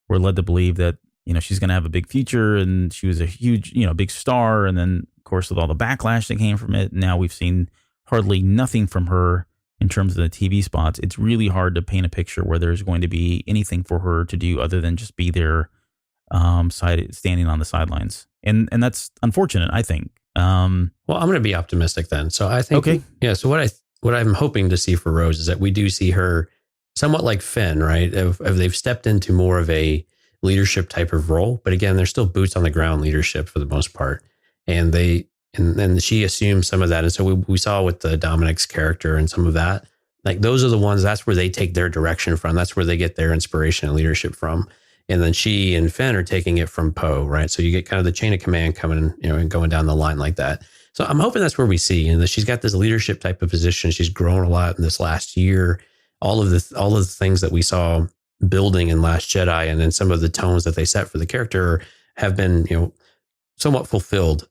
we're led to believe that, she's going to have a big future, and she was a huge, big star. And then, of course, with all the backlash that came from it, now we've seen hardly nothing from her in terms of the TV spots. It's really hard to paint a picture where there's going to be anything for her to do other than just be there standing on the sidelines, and that's unfortunate, I think. Well, I'm going to be optimistic then. So I think, okay, yeah. So what I'm hoping to see for Rose is that we do see her somewhat like Finn, right? If they've stepped into more of a leadership type of role, but again, they're still boots on the ground leadership for the most part, and and she assumes some of that. And so we saw with the Dominic's character and some of that, like those are the ones, that's where they take their direction from. That's where they get their inspiration and leadership from. And then she and Finn are taking it from Poe, right? So you get kind of the chain of command coming, and going down the line like that. So I'm hoping that's where we see, that she's got this leadership type of position. She's grown a lot in this last year. All of the things that we saw building in Last Jedi, and then some of the tones that they set for the character have been, somewhat fulfilled,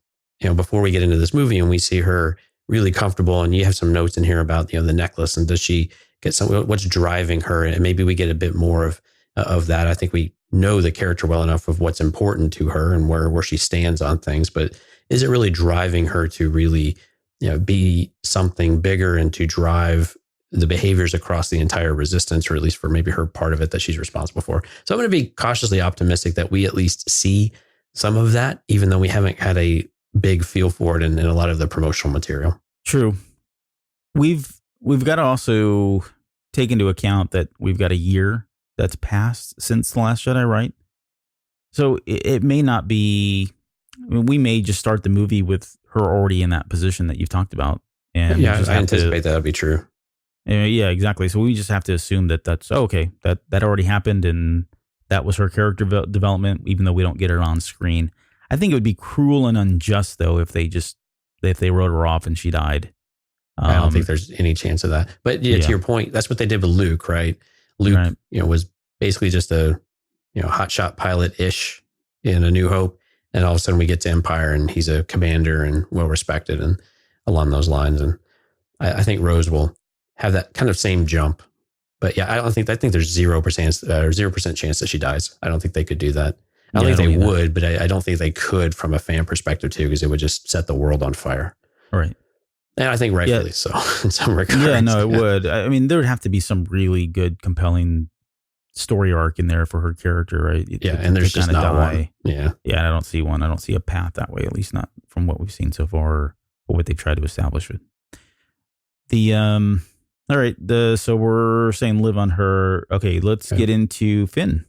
before we get into this movie and we see her really comfortable. And you have some notes in here about, the necklace, and does she get what's driving her? And maybe we get a bit more of that. I think we know the character well enough of what's important to her and where she stands on things, but is it really driving her to really, be something bigger and to drive the behaviors across the entire resistance, or at least for maybe her part of it that she's responsible for? So I'm going to be cautiously optimistic that we at least see some of that, even though we haven't had a big feel for it in a lot of the promotional material. True. We've got to also take into account that we've got a year that's passed since The Last Jedi, right? So it may not be, we may just start the movie with her already in that position that you've talked about. And yeah, I anticipate that would be true. Yeah, exactly. So we just have to assume that's okay. That already happened, and that was her character development, even though we don't get her on screen. I think it would be cruel and unjust, though, if they wrote her off and she died. I don't think there's any chance of that. But yeah, to your point, that's what they did with Luke, right? Luke, right. Was basically just a, hotshot pilot-ish in A New Hope, and all of a sudden we get to Empire, and he's a commander and well respected, and along those lines. And I think Rose will have that kind of same jump. But yeah, I think there's 0% chance that she dies. I don't think they could do that. I don't think they would, but I don't think they could from a fan perspective too, because it would just set the world on fire. Right. And I think rightfully so in some regards. Yeah, no, it would. I mean, there would have to be some really good, compelling story arc in there for her character, right? And there's just not one. Yeah. Yeah, I don't see one. I don't see a path that way, at least not from what we've seen so far or what they've tried to establish with. All right, so we're saying live on her. Okay, let's get into Finn.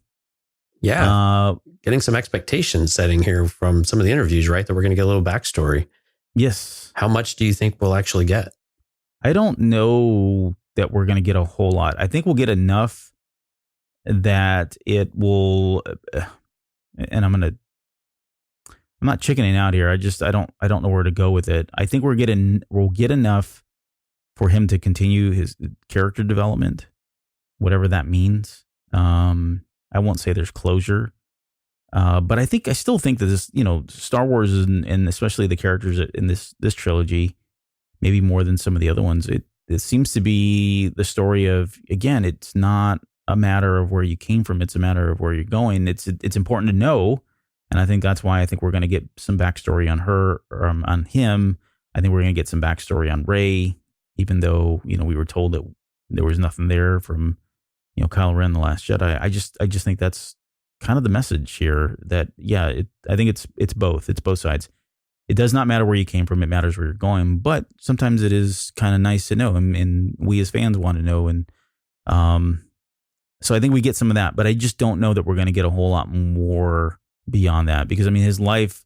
Yeah. Getting some expectation setting here from some of the interviews, right? That we're going to get a little backstory. Yes. How much do you think we'll actually get? I don't know that we're going to get a whole lot. I think we'll get enough that it will, and I'm not chickening out here. I don't know where to go with it. I think we'll get enough for him to continue his character development, whatever that means. I won't say there's closure, but I still think that this, Star Wars and especially the characters in this trilogy, maybe more than some of the other ones, it seems to be the story of, again, it's not a matter of where you came from. It's a matter of where you're going. It's important to know. And I think that's why I think we're going to get some backstory on her, or on him. I think we're going to get some backstory on Rey, even though, we were told that there was nothing there from, Kylo Ren, The Last Jedi. I just think that's kind of the message here, that, I think it's both. It's both sides. It does not matter where you came from. It matters where you're going. But sometimes it is kind of nice to know. And we as fans want to know. And so I think we get some of that. But I just don't know that we're going to get a whole lot more beyond that. Because, his life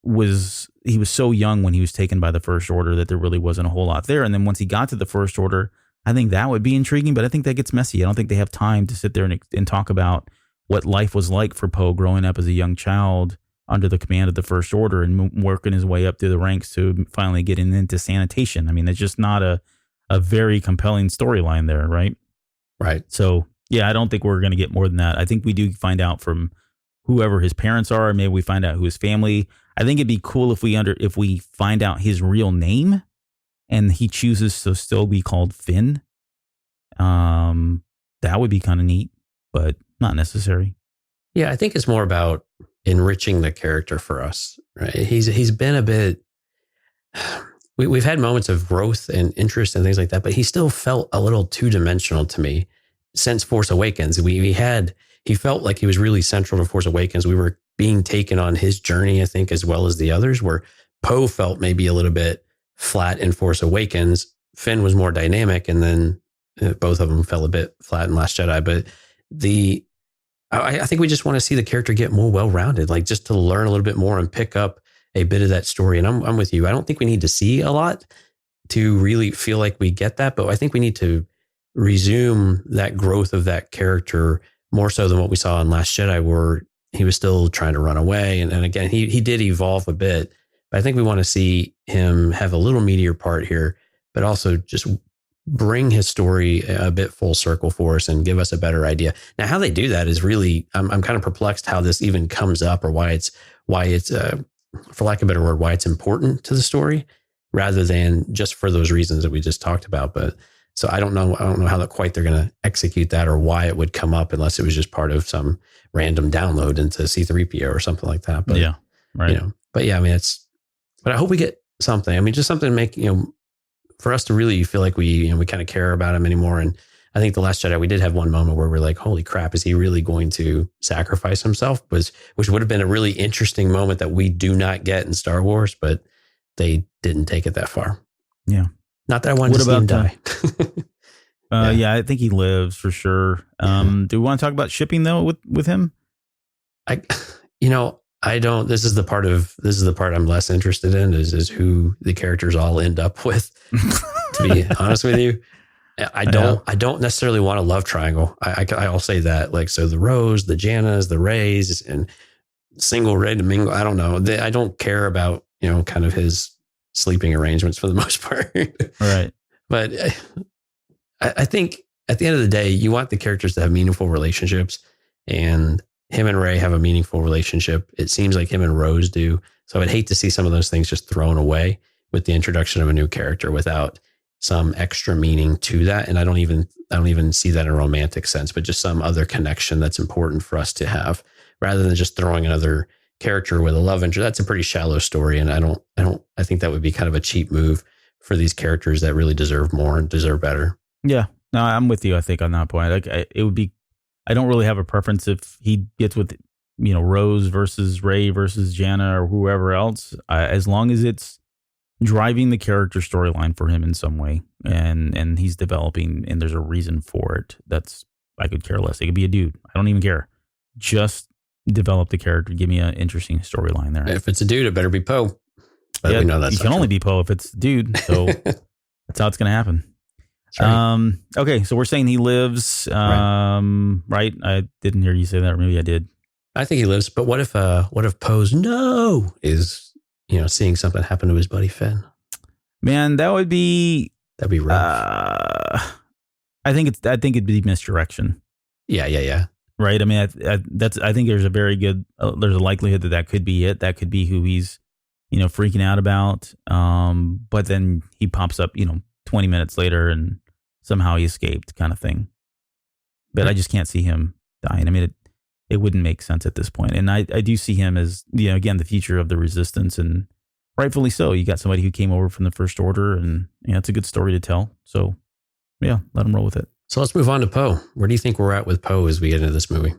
he was so young when he was taken by the First Order that there really wasn't a whole lot there. And then once he got to the First Order, I think that would be intriguing. But I think that gets messy. I don't think they have time to sit there and talk about what life was like for Poe growing up as a young child under the command of the First Order and working his way up through the ranks to finally getting into sanitation. It's just not a very compelling storyline there, right? Right. So, yeah, I don't think we're going to get more than that. I think we do find out from whoever his parents are. Maybe we find out who his family. I think it'd be cool if we find out his real name and he chooses to still be called Finn. That would be kind of neat, but not necessary. Yeah, I think it's more about enriching the character for us, right? He's been a bit, we've had moments of growth and interest and things like that, but he still felt a little two-dimensional to me since Force Awakens. We had, he felt like he was really central to Force Awakens. We were being taken on his journey, I think, as well as the others, where Poe felt maybe a little bit flat in Force Awakens. Finn was more dynamic, and then both of them fell a bit flat in Last Jedi. But I think we just want to see the character get more well-rounded, like just to learn a little bit more and pick up a bit of that story. And I'm with you. I don't think we need to see a lot to really feel like we get that, but I think we need to resume that growth of that character more so than what we saw in Last Jedi, where he was still trying to run away. And again, he did evolve a bit, but I think we want to see him have a little meatier part here, but also just bring his story a bit full circle for us and give us a better idea. Now, how they do that is really, I'm kind of perplexed how this even comes up, or why it's for lack of a better word, why it's important to the story rather than just for those reasons that we just talked about. But so I don't know how they're going to execute that, or why it would come up, unless it was just part of some random download into C-3PO or something like that. But yeah, right. But yeah, I mean, but I hope we get something. I mean, just something to make, for us to really feel like we kind of care about him anymore. And I think The Last Jedi, we did have one moment where we're like, holy crap, is he really going to sacrifice himself? Which would have been a really interesting moment that we do not get in Star Wars, but they didn't take it that far. Yeah. Not that I wanted to see him die. Yeah, I think he lives for sure. Do we want to talk about shipping though with him? I don't. This is the part I'm less interested in is who the characters all end up with. To be honest with you, I don't necessarily want a love triangle. I'll say that. Like, so the Rose, the Jannas, the Rays, and single Ray Domingo. I don't know. I don't care about kind of his sleeping arrangements for the most part. Right. But I think at the end of the day, you want the characters to have meaningful relationships, and him and Ray have a meaningful relationship. It seems like him and Rose do. So I'd hate to see some of those things just thrown away with the introduction of a new character without some extra meaning to that. And I don't even see that in a romantic sense, but just some other connection that's important for us to have, rather than just throwing another character with a love interest. That's a pretty shallow story. And I think that would be kind of a cheap move for these characters that really deserve more and deserve better. Yeah, no, I'm with you. I think on that point, it would be, I don't really have a preference if he gets with, Rose versus Ray versus Janna or whoever else, as long as it's driving the character storyline for him in some way, and he's developing, and there's a reason for it. I could care less. It could be a dude. I don't even care. Just develop the character. Give me an interesting storyline there. If it's a dude, it better be Poe. But we know that's can only be Poe if it's a dude. So that's how it's going to happen. Right. Okay, so we're saying he lives, right? I didn't hear you say that, or maybe I did. I think he lives, but what if Poe's no is, seeing something happen to his buddy Finn? Man, that'd be rough. I think it'd be misdirection. Yeah. Right. I mean, I think there's a very good, there's a likelihood that could be it. That could be who he's, freaking out about. But then he pops up, 20 minutes later and somehow he escaped, kind of thing. But I just can't see him dying. I mean, it wouldn't make sense at this point. And I do see him as, again, the future of the Resistance, and rightfully so. You got somebody who came over from the First Order, and it's a good story to tell. So yeah, let him roll with it. So let's move on to Poe. Where do you think we're at with Poe as we get into this movie?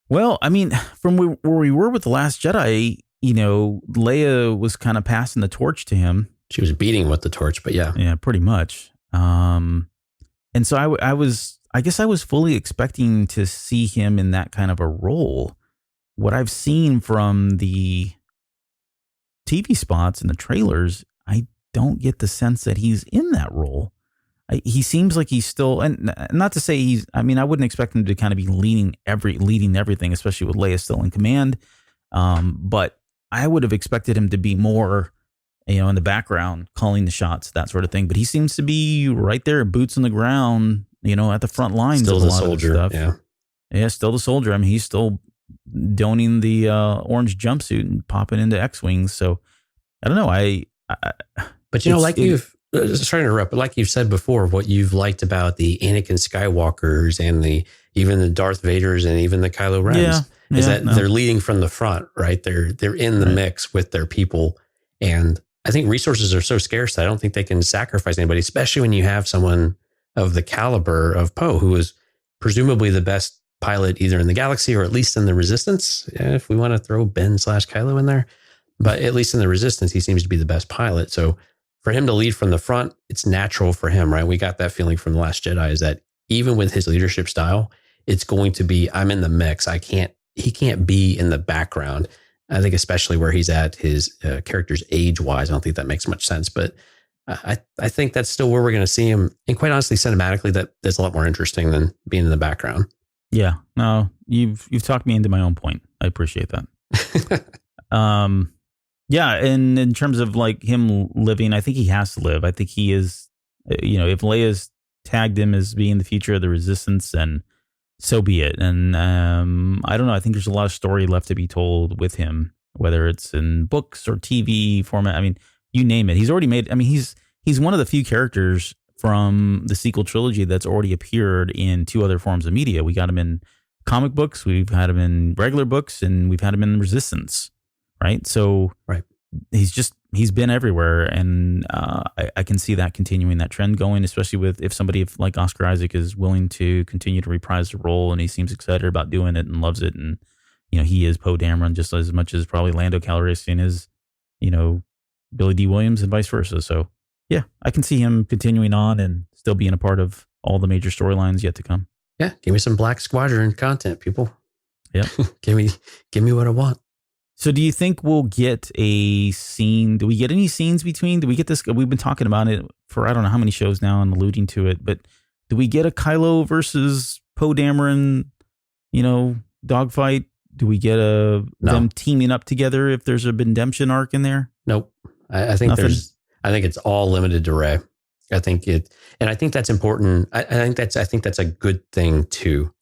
Well, I mean, from where we were with The Last Jedi, Leia was kind of passing the torch to him. She was beating with the torch, but yeah. Yeah, pretty much. And so I guess I was fully expecting to see him in that kind of a role. What I've seen from the TV spots and the trailers, I don't get the sense that he's in that role. He seems like he's still, and not to say I wouldn't expect him to kind of be leading everything, especially with Leia still in command. But I would have expected him to be more, in the background, calling the shots, that sort of thing. But he seems to be right there, boots on the ground, at the front lines. Still the soldier. Stuff. Yeah, still the soldier. I mean, he's still donning the orange jumpsuit and popping into X-Wings. So I don't know. But sorry to interrupt, but like you've said before, what you've liked about the Anakin Skywalkers and even the Darth Vaders and even the Kylo Rens is that they're leading from the front, right? They're in the mix with their people. And I think resources are so scarce that I don't think they can sacrifice anybody, especially when you have someone of the caliber of Poe, who is presumably the best pilot either in the galaxy or at least in the Resistance. If we want to throw Ben/Kylo in there, but at least in the Resistance, he seems to be the best pilot. So for him to lead from the front, it's natural for him, right? We got that feeling from The Last Jedi is that even with his leadership style, it's going to be, I'm in the mix. He can't be in the background. I think especially where he's at, his character's age-wise, I don't think that makes much sense. But I think that's still where we're going to see him. And quite honestly, cinematically, that's a lot more interesting than being in the background. Yeah, no, you've talked me into my own point. I appreciate that. Yeah, and in terms of like him living, I think he has to live. I think he is, if Leia's tagged him as being the future of the Resistance, then so be it. And I don't know. I think there's a lot of story left to be told with him, whether it's in books or TV format. I mean, you name it. He's already made. I mean, he's one of the few characters from the sequel trilogy that's already appeared in 2 other forms of media. We got him in comic books, we've had him in regular books, and we've had him in Resistance. Right. So he's been everywhere. And I can see that continuing, that trend going, especially with if somebody like Oscar Isaac is willing to continue to reprise the role and he seems excited about doing it and loves it. And, he is Poe Dameron just as much as probably Lando Calrissian is, Billy D. Williams and vice versa. So, yeah, I can see him continuing on and still being a part of all the major storylines yet to come. Yeah. Give me some Black Squadron content, people. Yeah. give me what I want. So do you think we'll get a scene? Do we get any scenes between? Do we get this? We've been talking about it for I don't know how many shows now and alluding to it, but do we get a Kylo versus Poe Dameron, dogfight? Do we get them teaming up together if there's a redemption arc in there? Nope. I think Nothing? I think it's all limited to Rey. I think that's important. I think that's a good thing too,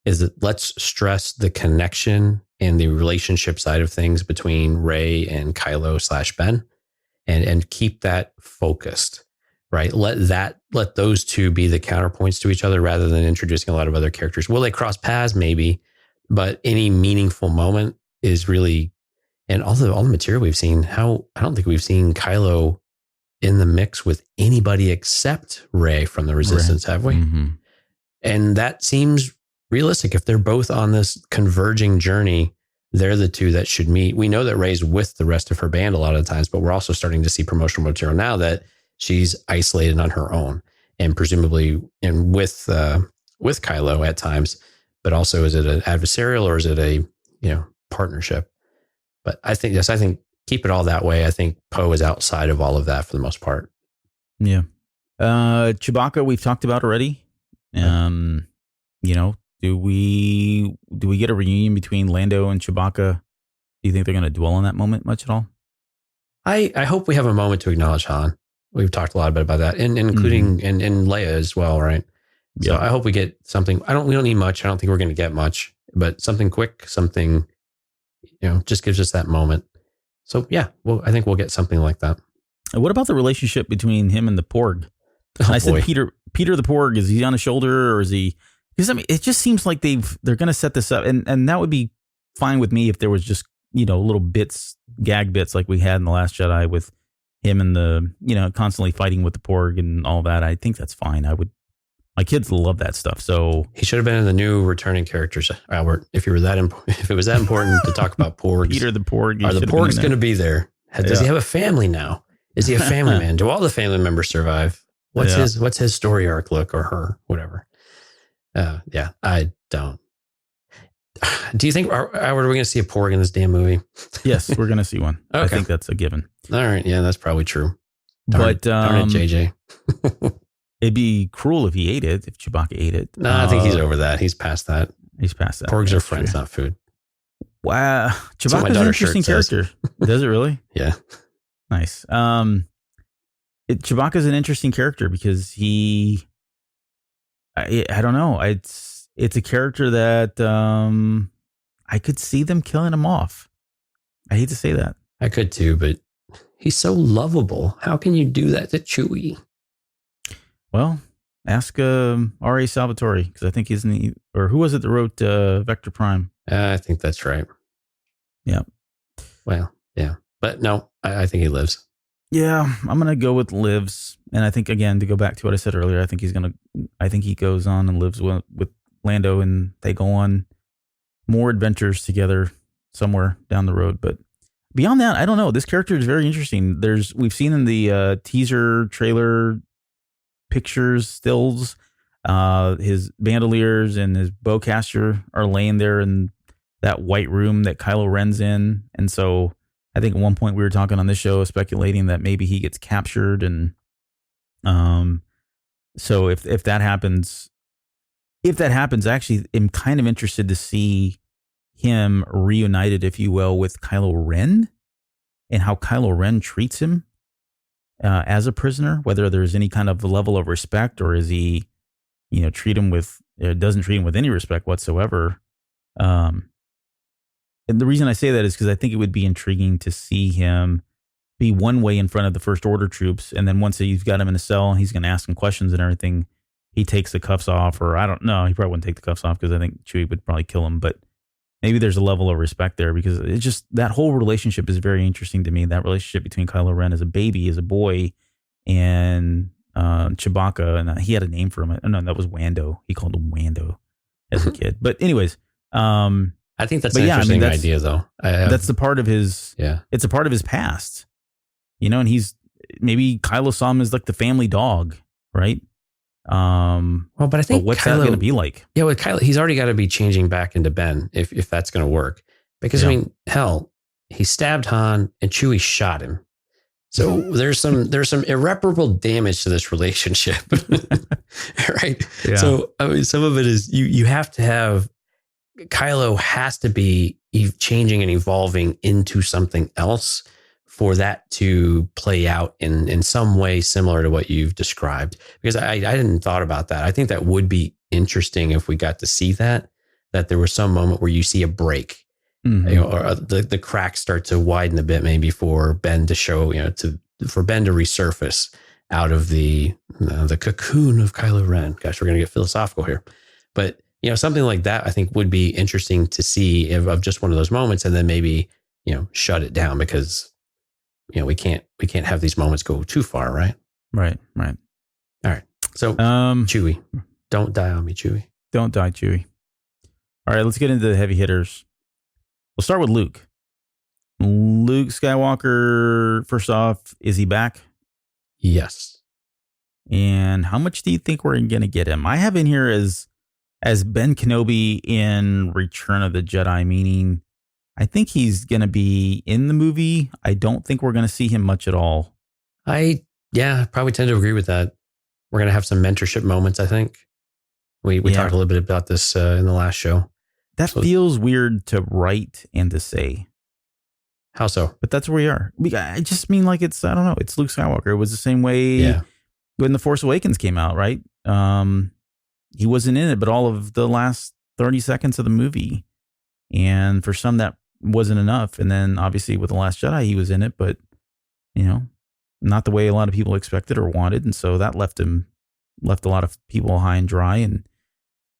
is that let's stress the connection and the relationship side of things between Rey and Kylo/Ben and keep that focused, right? Let those two be the counterpoints to each other rather than introducing a lot of other characters. Will they cross paths? Maybe, but any meaningful moment is really, and all the material we've seen, I don't think we've seen Kylo in the mix with anybody except Rey from the Resistance, have we? Mm-hmm. And that seems realistic. If they're both on this converging journey, they're the two that should meet. We know that Rey's with the rest of her band a lot of times, but we're also starting to see promotional material now that she's isolated on her own and presumably with Kylo at times, but also is it an adversarial or is it a, partnership? But I think keep it all that way. I think Poe is outside of all of that for the most part. Yeah. Chewbacca, we've talked about already. Do we get a reunion between Lando and Chewbacca? Do you think they're going to dwell on that moment much at all? I hope we have a moment to acknowledge Han. We've talked a lot about that, and including and Leia as well, right? So I hope we get something. We don't need much. I don't think we're going to get much, but something quick, something, just gives us that moment. So yeah, I think we'll get something like that. What about the relationship between him and the Porg? Said Peter the Porg, is he on his shoulder or is he? Because it just seems like they're going to set this up, and that would be fine with me if there was just little bits, gag bits like we had in The Last Jedi with him and the constantly fighting with the Porg and all that. I think that's fine. My kids love that stuff. So he should have been in the new returning characters, Albert. If it was that important to talk about Porgs, Peter the Porg, are the Porgs going to be there? Does he have a family now? Is he a family man? Do all the family members survive? What's his story arc look, or her, whatever? I don't. Do you think, are we going to see a Porg in this damn movie? Yes, we're going to see one. Okay. I think that's a given. All right. Yeah, that's probably true. Darn it, JJ. It'd be cruel if he ate it, if Chewbacca ate it. No, I think he's over that. He's past that. Porgs are friends, not food. Wow. Chewbacca's an interesting character. Does it really? Yeah. Nice. Chewbacca's an interesting character because I don't know. It's a character that I could see them killing him off. I hate to say that. I could too, but he's so lovable. How can you do that to Chewie? Well, ask R.A. Salvatore, because I think he's or who was it that wrote Vector Prime? I think that's right. Yeah. Well, yeah. But no, I think he lives. Yeah, I'm going to go with lives. And I think, again, to go back to what I said earlier, I think he goes on and lives with Lando, and they go on more adventures together somewhere down the road. But beyond that, I don't know. This character is very interesting. We've seen in the teaser trailer pictures, stills, his bandoliers and his bowcaster are laying there in that white room that Kylo Ren's in. And so I think at one point we were talking on this show speculating that maybe he gets captured. And so if that happens, I actually am kind of interested to see him reunited, if you will, with Kylo Ren and how Kylo Ren treats him as a prisoner, whether there's any kind of level of respect, or is he, doesn't treat him with any respect whatsoever. And the reason I say that is because I think it would be intriguing to see him be one way in front of the First Order troops. And then once you've got him in a cell and he's going to ask him questions and everything, he takes the cuffs off, or I don't know. He probably wouldn't take the cuffs off because I think Chewie would probably kill him. But maybe there's a level of respect there, because it's just, that whole relationship is very interesting to me. That relationship between Kylo Ren as a baby, as a boy, and Chewbacca. And he had a name for him. No, that was Wando. He called him Wando as a kid. But anyways, I think that's an interesting idea, though. That's the part of his. Yeah, it's a part of his past, and maybe Kylo saw him as like the family dog, right? But I think what's Kylo, that going to be like? Yeah, with Kylo, he's already got to be changing back into Ben if that's going to work. Because I mean, hell, he stabbed Han and Chewie shot him. So there's some irreparable damage to this relationship, right? Yeah. So I mean, some of it is you have to have. Kylo has to be changing and evolving into something else for that to play out in some way similar to what you've described. Because I didn't thought about that. I think that would be interesting if we got to see that there was some moment where you see a break, or the cracks start to widen a bit, maybe for Ben to show, for Ben to resurface out of the cocoon of Kylo Ren. Gosh, we're going to get philosophical here, but something like that I think would be interesting to see of just one of those moments, and then maybe, shut it down, because, we can't have these moments go too far. Right. Right. All right. So, Chewie, don't die on me, Chewie. Don't die, Chewie. All right, let's get into the heavy hitters. We'll start with Luke. Luke Skywalker, first off, is he back? Yes. And how much do you think we're going to get him? I have in here as Ben Kenobi in Return of the Jedi, meaning I think he's going to be in the movie. I don't think we're going to see him much at all. I probably tend to agree with that. We're going to have some mentorship moments, I think. We talked a little bit about this in the last show. That feels weird to write and to say. How so? But that's where we are. I just mean like it's Luke Skywalker. It was the same way when The Force Awakens came out, right? He wasn't in it, but all of the last 30 seconds of the movie. And for some, that wasn't enough. And then obviously with The Last Jedi, he was in it, but, not the way a lot of people expected or wanted. And so that left a lot of people high and dry. And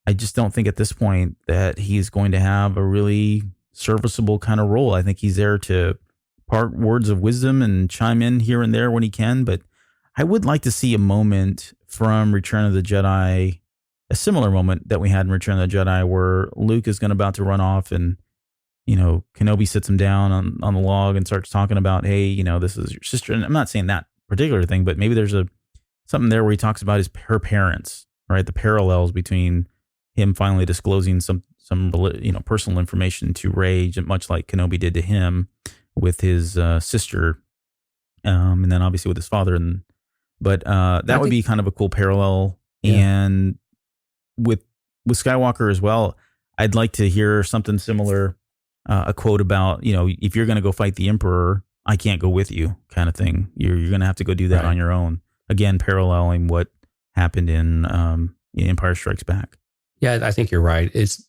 I just don't think at this point that he's going to have a really serviceable kind of role. I think he's there to part words of wisdom and chime in here and there when he can. But I would like to see a moment from Return of the Jedi, a similar moment that we had in Return of the Jedi, where Luke is about to run off and, Kenobi sits him down on the log and starts talking about, hey, this is your sister. And I'm not saying that particular thing, but maybe there's something there where he talks about her parents, right? The parallels between him finally disclosing some personal information to Rey, much like Kenobi did to him with his sister, and then obviously with his father. But that would be kind of a cool parallel. Yeah. And with Skywalker as well, I'd like to hear something similar, a quote about, if you're going to go fight the Emperor, I can't go with you, kind of thing. You're going to have to go do that on your own. Again, paralleling what happened in Empire Strikes Back. Yeah, I think you're right. It's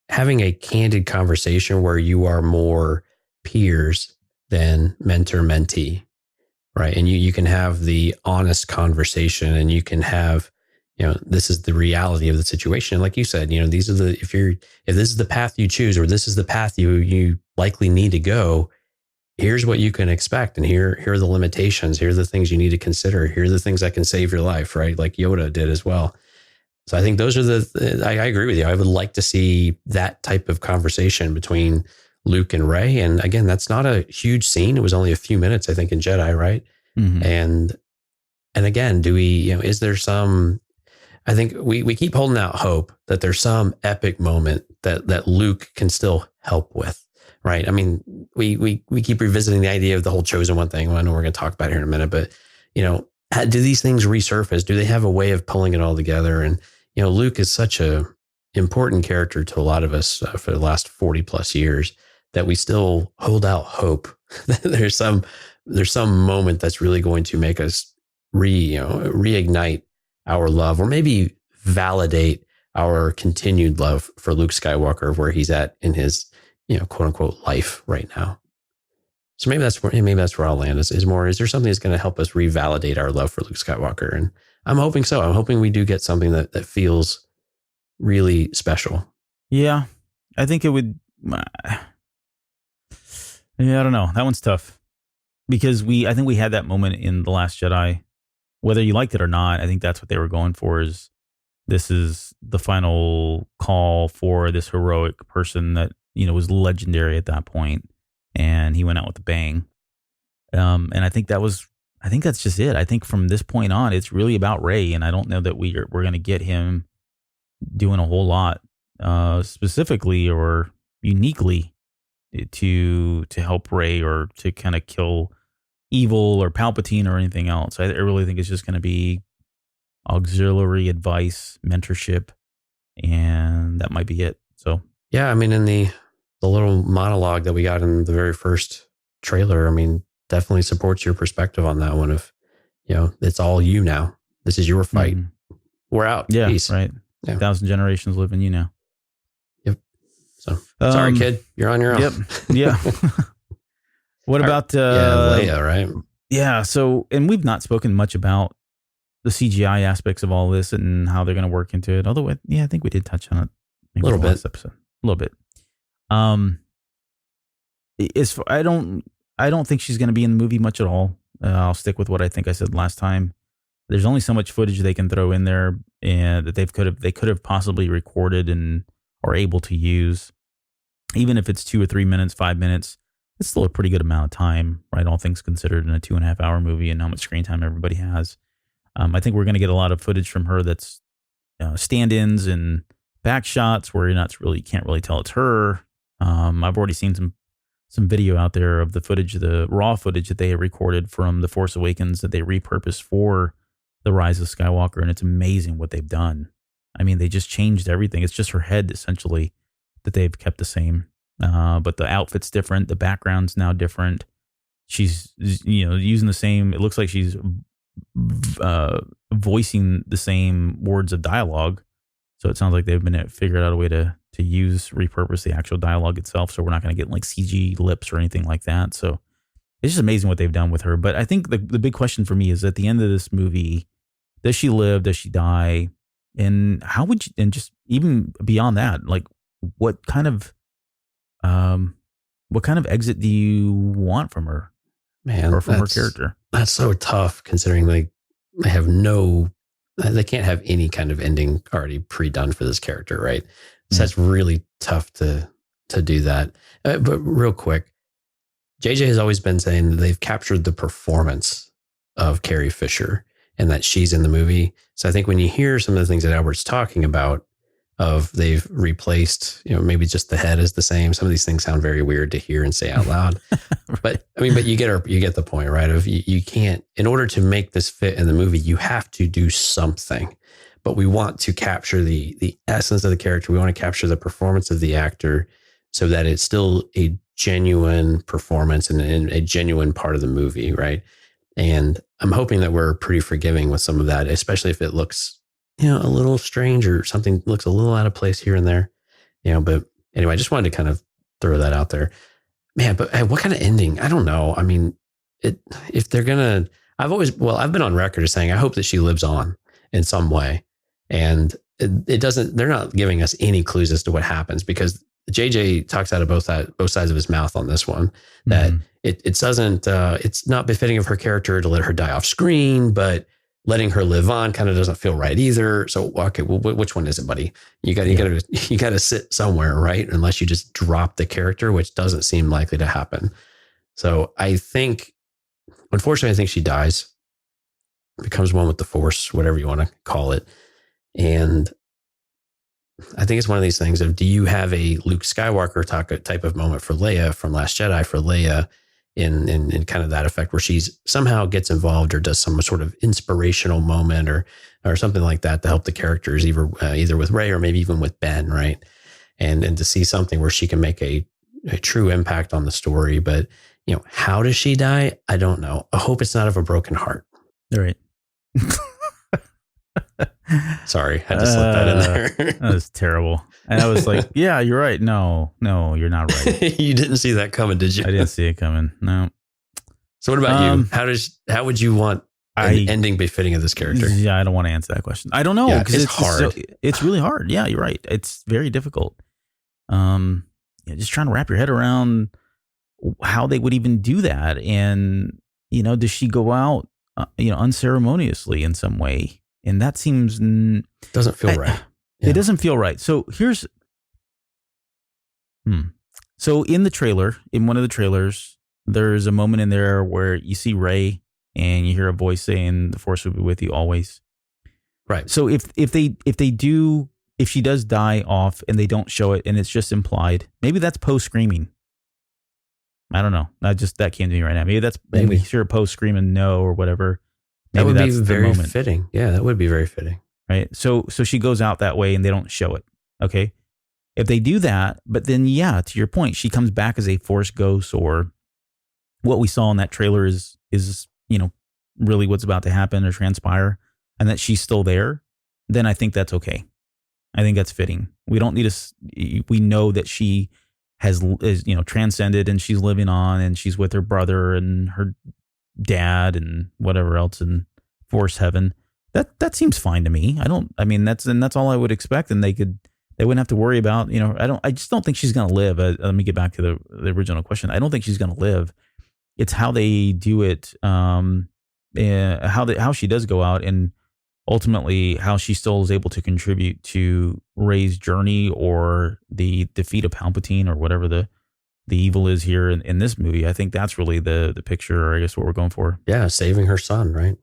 having a candid conversation where you are more peers than mentor-mentee, right? And you can have the honest conversation, and you can have, this is the reality of the situation. And like you said, these are if this is the path you choose, or this is the path you likely need to go, here's what you can expect. And here are the limitations. Here are the things you need to consider. Here are the things that can save your life, right? Like Yoda did as well. So I think those are I agree with you. I would like to see that type of conversation between Luke and Rey. And again, that's not a huge scene. It was only a few minutes, I think, in Jedi, right? Mm-hmm. And again, do we, is there some, I think we keep holding out hope that there's some epic moment that Luke can still help with, right? I mean, we keep revisiting the idea of the whole Chosen One thing. Well, I know we're going to talk about it here in a minute, but, do these things resurface? Do they have a way of pulling it all together? And, Luke is such a important character to a lot of us for the last 40 plus years that we still hold out hope that there's some moment that's really going to make us reignite our love, or maybe validate our continued love for Luke Skywalker, where he's at in his, quote unquote life right now. So maybe that's where I'll land is there something that's going to help us revalidate our love for Luke Skywalker? And I'm hoping so. I'm hoping we do get something that feels really special. Yeah, I think it would. I don't know. That one's tough because I think we had that moment in The Last Jedi, whether you liked it or not. I think that's what they were going for. This is the final call for this heroic person that, was legendary at that point, and he went out with a bang. And I think that's just it. I think from this point on, it's really about Rey, and I don't know that we're going to get him doing a whole lot, specifically or uniquely to help Rey or to kind of kill evil or Palpatine or anything else. I really think it's just going to be auxiliary advice, mentorship, and that might be it. So yeah, I mean, in the little monologue that we got in the very first trailer, I mean, definitely supports your perspective on that one of, it's all you now. This is your fight. Mm-hmm. We're out. Yeah, peace. Right. Yeah. 1,000 generations live in you now. Yep. So sorry, kid, you're on your own. Yep. Yeah. What about Leia, right? Yeah. So, and we've not spoken much about the CGI aspects of all this and how they're going to work into it. Although, I think we did touch on it a little bit. Last episode. A little bit. I don't think she's going to be in the movie much at all. I'll stick with what I think I said last time. There's only so much footage they can throw in there, and that they could have possibly recorded and are able to use, even if it's 2 or 3 minutes, 5 minutes. It's still a pretty good amount of time, right? All things considered, in a 2.5 hour movie, and how much screen time everybody has. I think we're going to get a lot of footage from her that's stand-ins and back shots where you can't really tell it's her. I've already seen some video out there of the footage, the raw footage that they had recorded from The Force Awakens that they repurposed for The Rise of Skywalker, and it's amazing what they've done. I mean, they just changed everything. It's just her head, essentially, that they've kept the same. But the outfit's different. The background's now different. She's, using the same, it looks like she's voicing the same words of dialogue. So it sounds like they've figured out a way to repurpose the actual dialogue itself. So we're not going to get like CG lips or anything like that. So it's just amazing what they've done with her. But I think the big question for me is, at the end of this movie, does she live? Does she die? And how would you, and just even beyond that, like what kind of exit do you want from her? Man, or from her character? That's so tough, considering they can't have any kind of ending already pre-done for this character, right? So that's really tough to do that. But real quick, JJ has always been saying that they've captured the performance of Carrie Fisher and that she's in the movie. So I think when you hear some of the things that Albert's talking about, of they've replaced, maybe just the head is the same. Some of these things sound very weird to hear and say out loud. Right. But you get the point, right? Of you can't, in order to make this fit in the movie, you have to do something. But we want to capture the essence of the character. We want to capture the performance of the actor so that it's still a genuine performance and a genuine part of the movie, right? And I'm hoping that we're pretty forgiving with some of that, especially if it looks, a little strange or something looks a little out of place here and there, but anyway, I just wanted to kind of throw that out there, man. But what kind of ending? I don't know. I mean, if they're going to, I've been on record as saying, I hope that she lives on in some way. And they're not giving us any clues as to what happens, because JJ talks out of both sides of his mouth on this one, that it doesn't, it's not befitting of her character to let her die off screen, but letting her live on kind of doesn't feel right either. So, okay, well, which one is it, buddy? You got to sit somewhere, right? Unless you just drop the character, which doesn't seem likely to happen. So I think, unfortunately, I think she dies, becomes one with the Force, whatever you want to call it. And I think it's one of these things of, do you have a Luke Skywalker type of moment for Leia from Last Jedi for Leia in kind of that effect, where she's somehow gets involved or does some sort of inspirational moment or something like that to help the characters, either with Rey or maybe even with Ben, right? And to see something where she can make a true impact on the story. But, how does she die? I don't know. I hope it's not of a broken heart. All right. Sorry, had to slip that in there. That was terrible. And I was like, yeah, you're right. No, you're not right. You didn't see that coming, did you? I didn't see it coming. No. So what about you? How would you want an ending befitting of this character? Yeah, I don't want to answer that question. I don't know, because it's hard. It's really hard. Yeah, you're right. It's very difficult. Just trying to wrap your head around how they would even do that. And, does she go out, unceremoniously in some way? And that seems doesn't feel right. Yeah. It doesn't feel right. So here's, so in one of the trailers, there's a moment in there where you see Rey and you hear a voice saying, "The Force will be with you always." Right. So if she does die off and they don't show it and it's just implied, maybe that's Poe screaming. I don't know. That came to me right now. Maybe that's maybe hear Poe screaming no or whatever. Maybe that would be very fitting. Yeah, that would be very fitting. Right. So she goes out that way and they don't show it. Okay. If they do that, but then, yeah, to your point, she comes back as a Force ghost, or what we saw in that trailer is really what's about to happen or transpire, and that she's still there, then I think that's okay. I think that's fitting. We don't need we know that she is transcended and she's living on and she's with her brother and her dad and whatever else in Force heaven. That seems fine to me. That's all I would expect. And they wouldn't have to worry about, I just don't think she's going to live. Let me get back to the original question. I don't think she's going to live. It's how they do it. How she does go out, and ultimately how she still is able to contribute to Rey's journey or the defeat of Palpatine or whatever the evil is here in this movie. I think that's really the picture, or I guess what we're going for. Yeah, saving her son, right?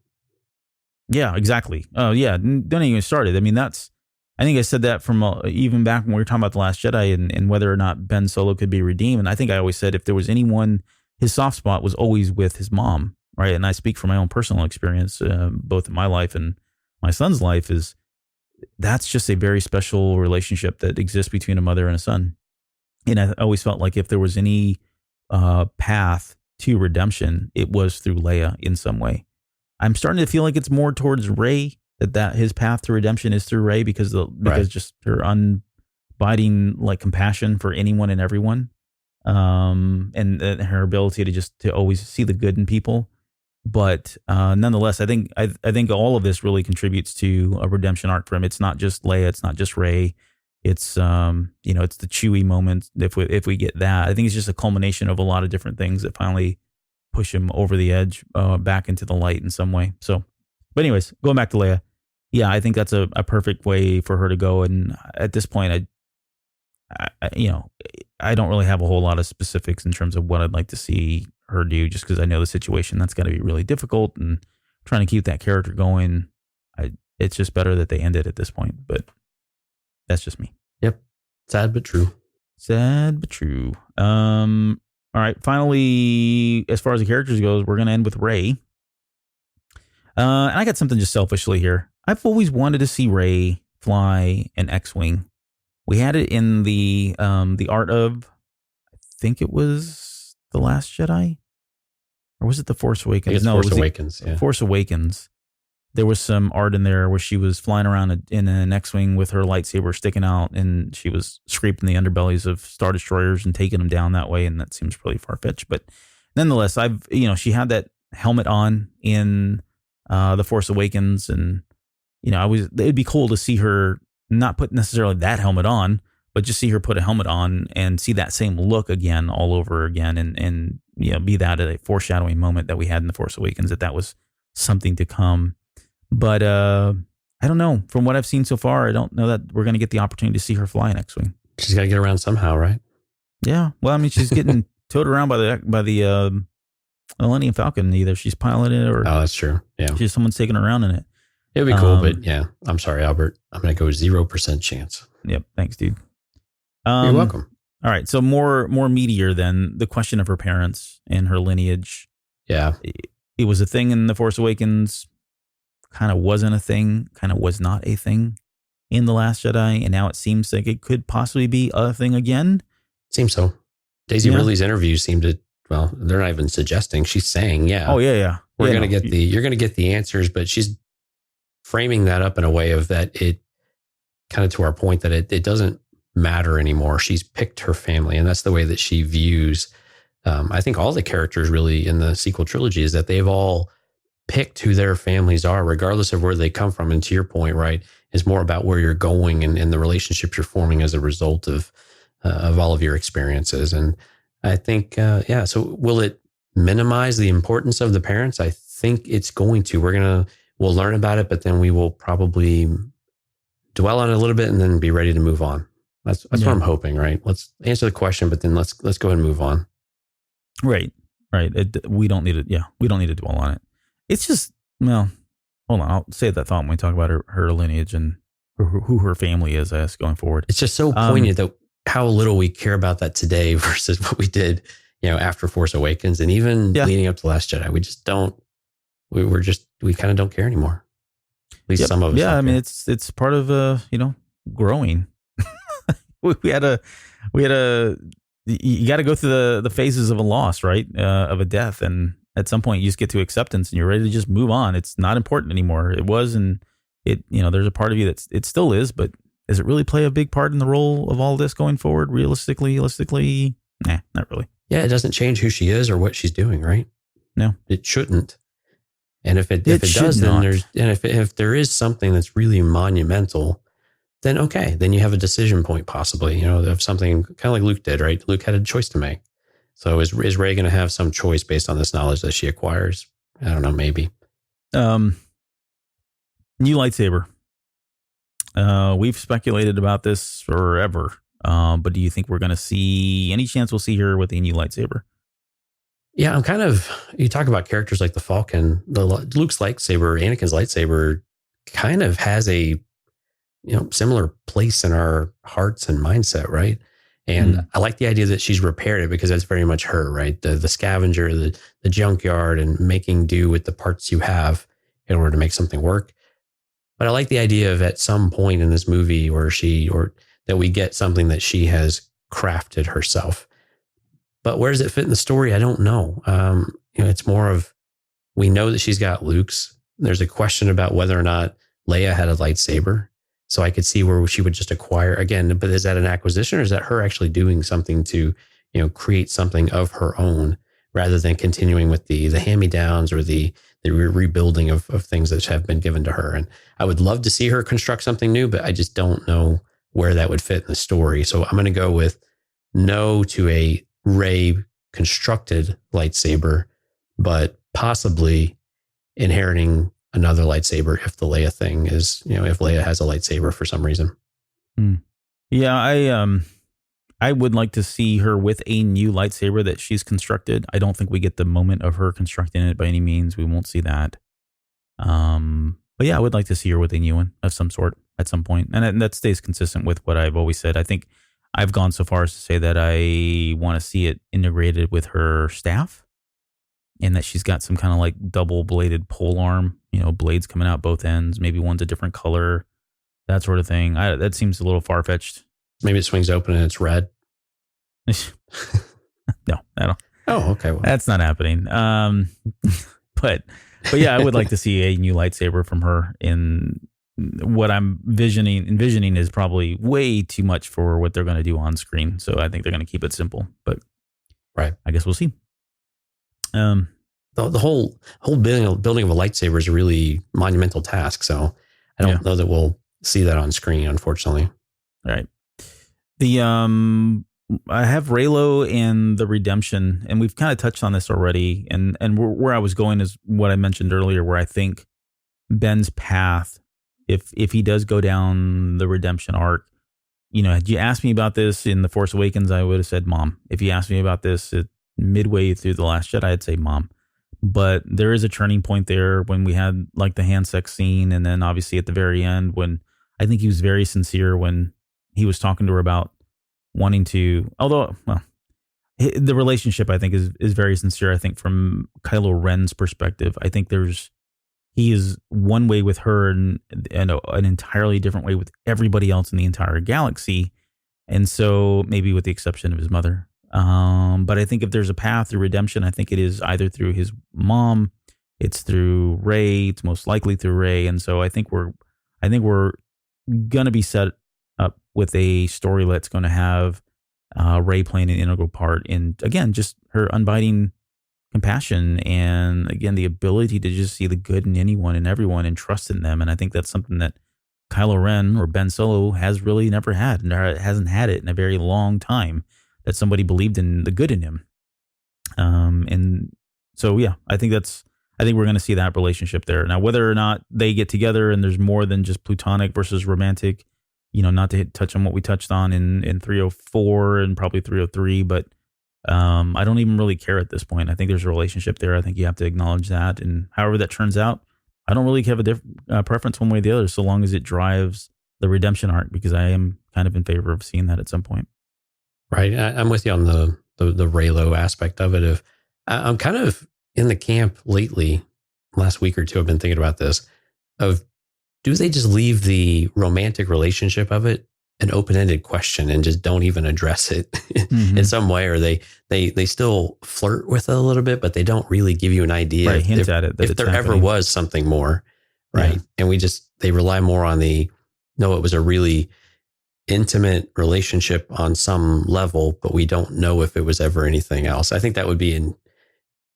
Yeah, exactly. Oh, yeah. Don't even start it. I think I said that from even back when we were talking about The Last Jedi and whether or not Ben Solo could be redeemed. And I think I always said if there was anyone, his soft spot was always with his mom, right? And I speak from my own personal experience, both in my life and my son's life, is that's just a very special relationship that exists between a mother and a son. And I always felt like if there was any path to redemption, it was through Leia in some way. I'm starting to feel like it's more towards Rey, that his path to redemption is through Rey because just her unbiding compassion for anyone and everyone, and her ability to always see the good in people. But nonetheless, I think all of this really contributes to a redemption arc for him. It's not just Leia, it's not just Rey. It's it's the Chewie moment. If we get that, I think it's just a culmination of a lot of different things that finally push him over the edge, back into the light in some way. So, but anyways, going back to Leia, yeah, I think that's a perfect way for her to go. And at this point, I don't really have a whole lot of specifics in terms of what I'd like to see her do, just because I know the situation that's got to be really difficult, and trying to keep that character going. It's just better that they end it at this point, but that's just me. Yep. Sad but true. Sad but true. All right. Finally, as far as the characters goes, we're going to end with Rey. And I got something just selfishly here. I've always wanted to see Rey fly an X-Wing. We had it in the art of, I think it was The Last Jedi, or was it The Force Awakens? No, Force Awakens. Yeah. Force Awakens. There was some art in there where she was flying around in an X-Wing with her lightsaber sticking out, and she was scraping the underbellies of Star Destroyers and taking them down that way. And that seems really far-fetched, but nonetheless, she had that helmet on in The Force Awakens, and it'd be cool to see her not put necessarily that helmet on, but just see her put a helmet on and see that same look again, all over again, and be that a foreshadowing moment that we had in The Force Awakens, that was something to come. But I don't know. From what I've seen so far, I don't know that we're going to get the opportunity to see her fly an X-wing. She's got to get around somehow, right? Yeah. Well, I mean, she's getting towed around by the Millennium Falcon. Either she's piloting it or that's true. Yeah, someone's taking her around in it. It'd be cool, but yeah, I'm sorry, Albert. I'm going to go 0% chance. Yep. Thanks, dude. You're welcome. All right. So more meatier than the question of her parents and her lineage. Yeah. It was a thing in The Force Awakens. Kind of wasn't a thing. Kind of was not a thing in The Last Jedi. And now it seems like it could possibly be a thing again. Seems so. Daisy Ridley's interviews seem to, well, they're not even suggesting. She's saying, yeah. Oh, yeah. You're going to get the answers, but she's framing that up in a way of that it kind of to our point that it doesn't matter anymore. She's picked her family, and that's the way that she views. I think all the characters really in the sequel trilogy is that they've all picked who their families are, regardless of where they come from. And to your point, right, it's more about where you're going and the relationships you're forming as a result of all of your experiences. And I think, so will it minimize the importance of the parents? I think it's going to. We'll learn about it, but then we will probably dwell on it a little bit and then be ready to move on. That's what I'm hoping, right? Let's answer the question, but then let's go ahead and move on. Right. We don't need it. Yeah, we don't need to dwell on it. It's just, well, hold on. I'll save that thought when we talk about her lineage and who her family is as going forward. It's just so poignant that how little we care about that today versus what we did, after Force Awakens and even leading up to Last Jedi. We just don't. We kind of don't care anymore. At least some of us. Yeah, I mean, it's part of growing. we had a you got to go through the phases of a loss, right? Of a death, and at some point you just get to acceptance and you're ready to just move on. It's not important anymore. It was, and there's a part of you it still is, but does it really play a big part in the role of all this going forward? Realistically, nah, not really. Yeah, it doesn't change who she is or what she's doing, right? No, it shouldn't. And if it does, then if there is something that's really monumental, then okay, then you have a decision point possibly, of something kind of like Luke did, right? Luke had a choice to make. So is Rey going to have some choice based on this knowledge that she acquires? I don't know, maybe. New lightsaber. We've speculated about this forever, but do you think we're going to see any chance we'll see her with a new lightsaber? Yeah, you talk about characters like the Falcon, Luke's lightsaber, Anakin's lightsaber kind of has a, similar place in our hearts and mindset, right? And I like the idea that she's repaired it because that's very much her, right? The scavenger, the junkyard, and making do with the parts you have in order to make something work. But I like the idea of at some point in this movie or that we get something that she has crafted herself. But where does it fit in the story? I don't know. It's more of, we know that she's got Luke's. There's a question about whether or not Leia had a lightsaber. So I could see where she would just acquire again, but is that an acquisition or is that her actually doing something to, create something of her own rather than continuing with the hand-me-downs or the rebuilding of things that have been given to her. And I would love to see her construct something new, but I just don't know where that would fit in the story. So I'm going to go with no to a Rey constructed lightsaber, but possibly inheriting another lightsaber if the Leia thing is, if Leia has a lightsaber for some reason. Yeah, I would like to see her with a new lightsaber that she's constructed. I don't think we get the moment of her constructing it by any means. We won't see that. But yeah, I would like to see her with a new one of some sort at some point. And that stays consistent with what I've always said. I think I've gone so far as to say that I want to see it integrated with her staff and that she's got some kind of like double bladed pole arm, blades coming out both ends. Maybe one's a different color, that sort of thing. That seems a little far-fetched. Maybe it swings open and it's red. No, I don't. Oh, okay. Well. That's not happening. But yeah, I would like to see a new lightsaber from her. In what I'm envisioning is probably way too much for what they're going to do on screen. So I think they're going to keep it simple. But right, I guess we'll see. The whole building of a lightsaber is a really monumental task. So I don't know that we'll see that on screen, unfortunately. All right. I have Reylo and the redemption, and we've kind of touched on this already. And where I was going is what I mentioned earlier, where I think Ben's path, if he does go down the redemption arc. Had you asked me about this in The Force Awakens, I would have said Mom. If you asked me about this midway through The Last Jedi, I'd say Mom. But there is a turning point there when we had like the hand sex scene, and then obviously at the very end when I think he was very sincere when he was talking to her about wanting to, although, well, the relationship I think is very sincere. I think from Kylo Ren's perspective, I think he is one way with her and an entirely different way with everybody else in the entire galaxy. And so maybe with the exception of his mother. But I think if there's a path through redemption, I think it is either through his mom, it's through Rey, it's most likely through Rey. And so I think we're going to be set up with a story that's going to have Rey playing an integral part in, again, just her unbiting compassion and, again, the ability to just see the good in anyone and everyone and trust in them. And I think that's something that Kylo Ren or Ben Solo has really never had, and hasn't had it in a very long time, that somebody believed in the good in him. And so, yeah, I think we're going to see that relationship there. Now, whether or not they get together and there's more than just platonic versus romantic, not to touch on what we touched on in 304 and probably 303, but I don't even really care at this point. I think there's a relationship there. I think you have to acknowledge that. And however that turns out, I don't really have a preference one way or the other, so long as it drives the redemption arc, because I am kind of in favor of seeing that at some point. Right. I'm with you on the Reylo aspect of it. I'm kind of in the camp lately, last week or two, I've been thinking about this, of do they just leave the romantic relationship of it an open-ended question and just don't even address it in some way, or they still flirt with it a little bit, but they don't really give you an idea, right, hint at it, that if there ever was something more, right? Yeah. And they rely more on it was a really intimate relationship on some level, but we don't know if it was ever anything else. I think that would be an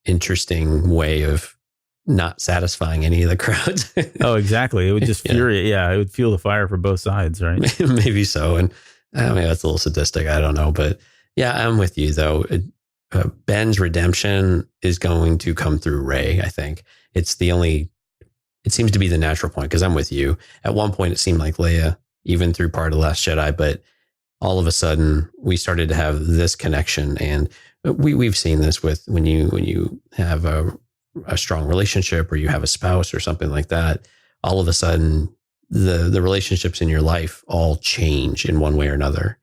interesting way of not satisfying any of the crowds. Oh, exactly. It would just it would fuel the fire for both sides, right? Maybe so. And I mean, that's a little sadistic. I don't know. But yeah, I'm with you, though. Ben's redemption is going to come through Rey, I think. It seems to be the natural point, because I'm with you. At one point, it seemed like Leia, even through part of The Last Jedi, but all of a sudden, we started to have this connection. And we've seen this with when you have a strong relationship, or you have a spouse or something like that, all of a sudden the relationships in your life all change in one way or another.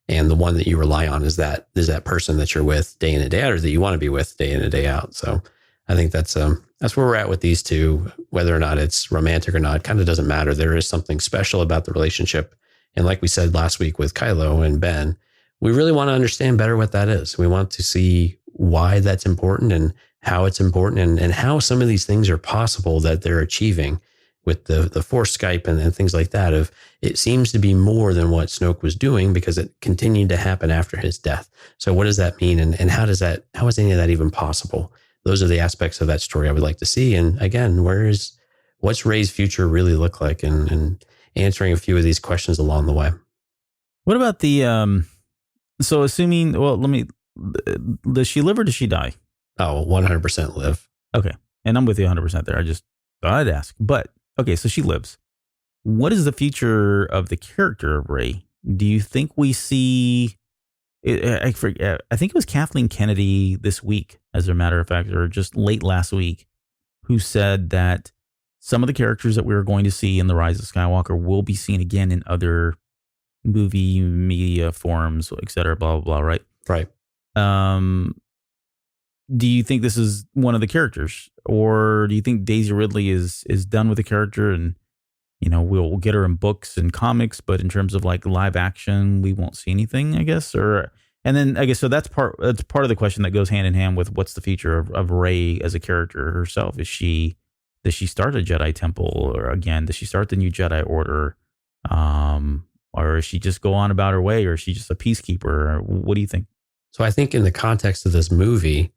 And the one that you rely on is that person that you're with day in and day out, or that you want to be with day in and day out. So I think that's where we're at with these two. Whether or not it's romantic or not, kind of doesn't matter. There is something special about the relationship. And like we said last week with Kylo and Ben, we really want to understand better what that is. We want to see why that's important and how it's important, and how some of these things are possible that they're achieving with the Force Skype and things like that. It seems to be more than what Snoke was doing, because it continued to happen after his death. So what does that mean? And how is any of that even possible? Those are the aspects of that story I would like to see. And again, what's Rey's future really look like, and answering a few of these questions along the way. What about so assuming, does she live or does she die? Oh, 100% live. Okay. And I'm with you 100% there. I just thought I'd ask. But, okay, so she lives. What is the future of the character of Rey? Do you think we see... I think it was Kathleen Kennedy this week, as a matter of fact, or just late last week, who said that some of the characters that we were going to see in The Rise of Skywalker will be seen again in other movie media forms, et cetera, blah, blah, blah, right? Right. Do you think this is one of the characters, or do you think Daisy Ridley is done with the character, and we'll get her in books and comics, but in terms of like live action, we won't see anything, I guess? And then I guess so that's part of the question that goes hand in hand with what's the future of Rey as a character herself. Does she start a Jedi Temple, or again, does she start the new Jedi Order, or is she just go on about her way, or is she just a peacekeeper? What do you think? So I think in the context of this movie,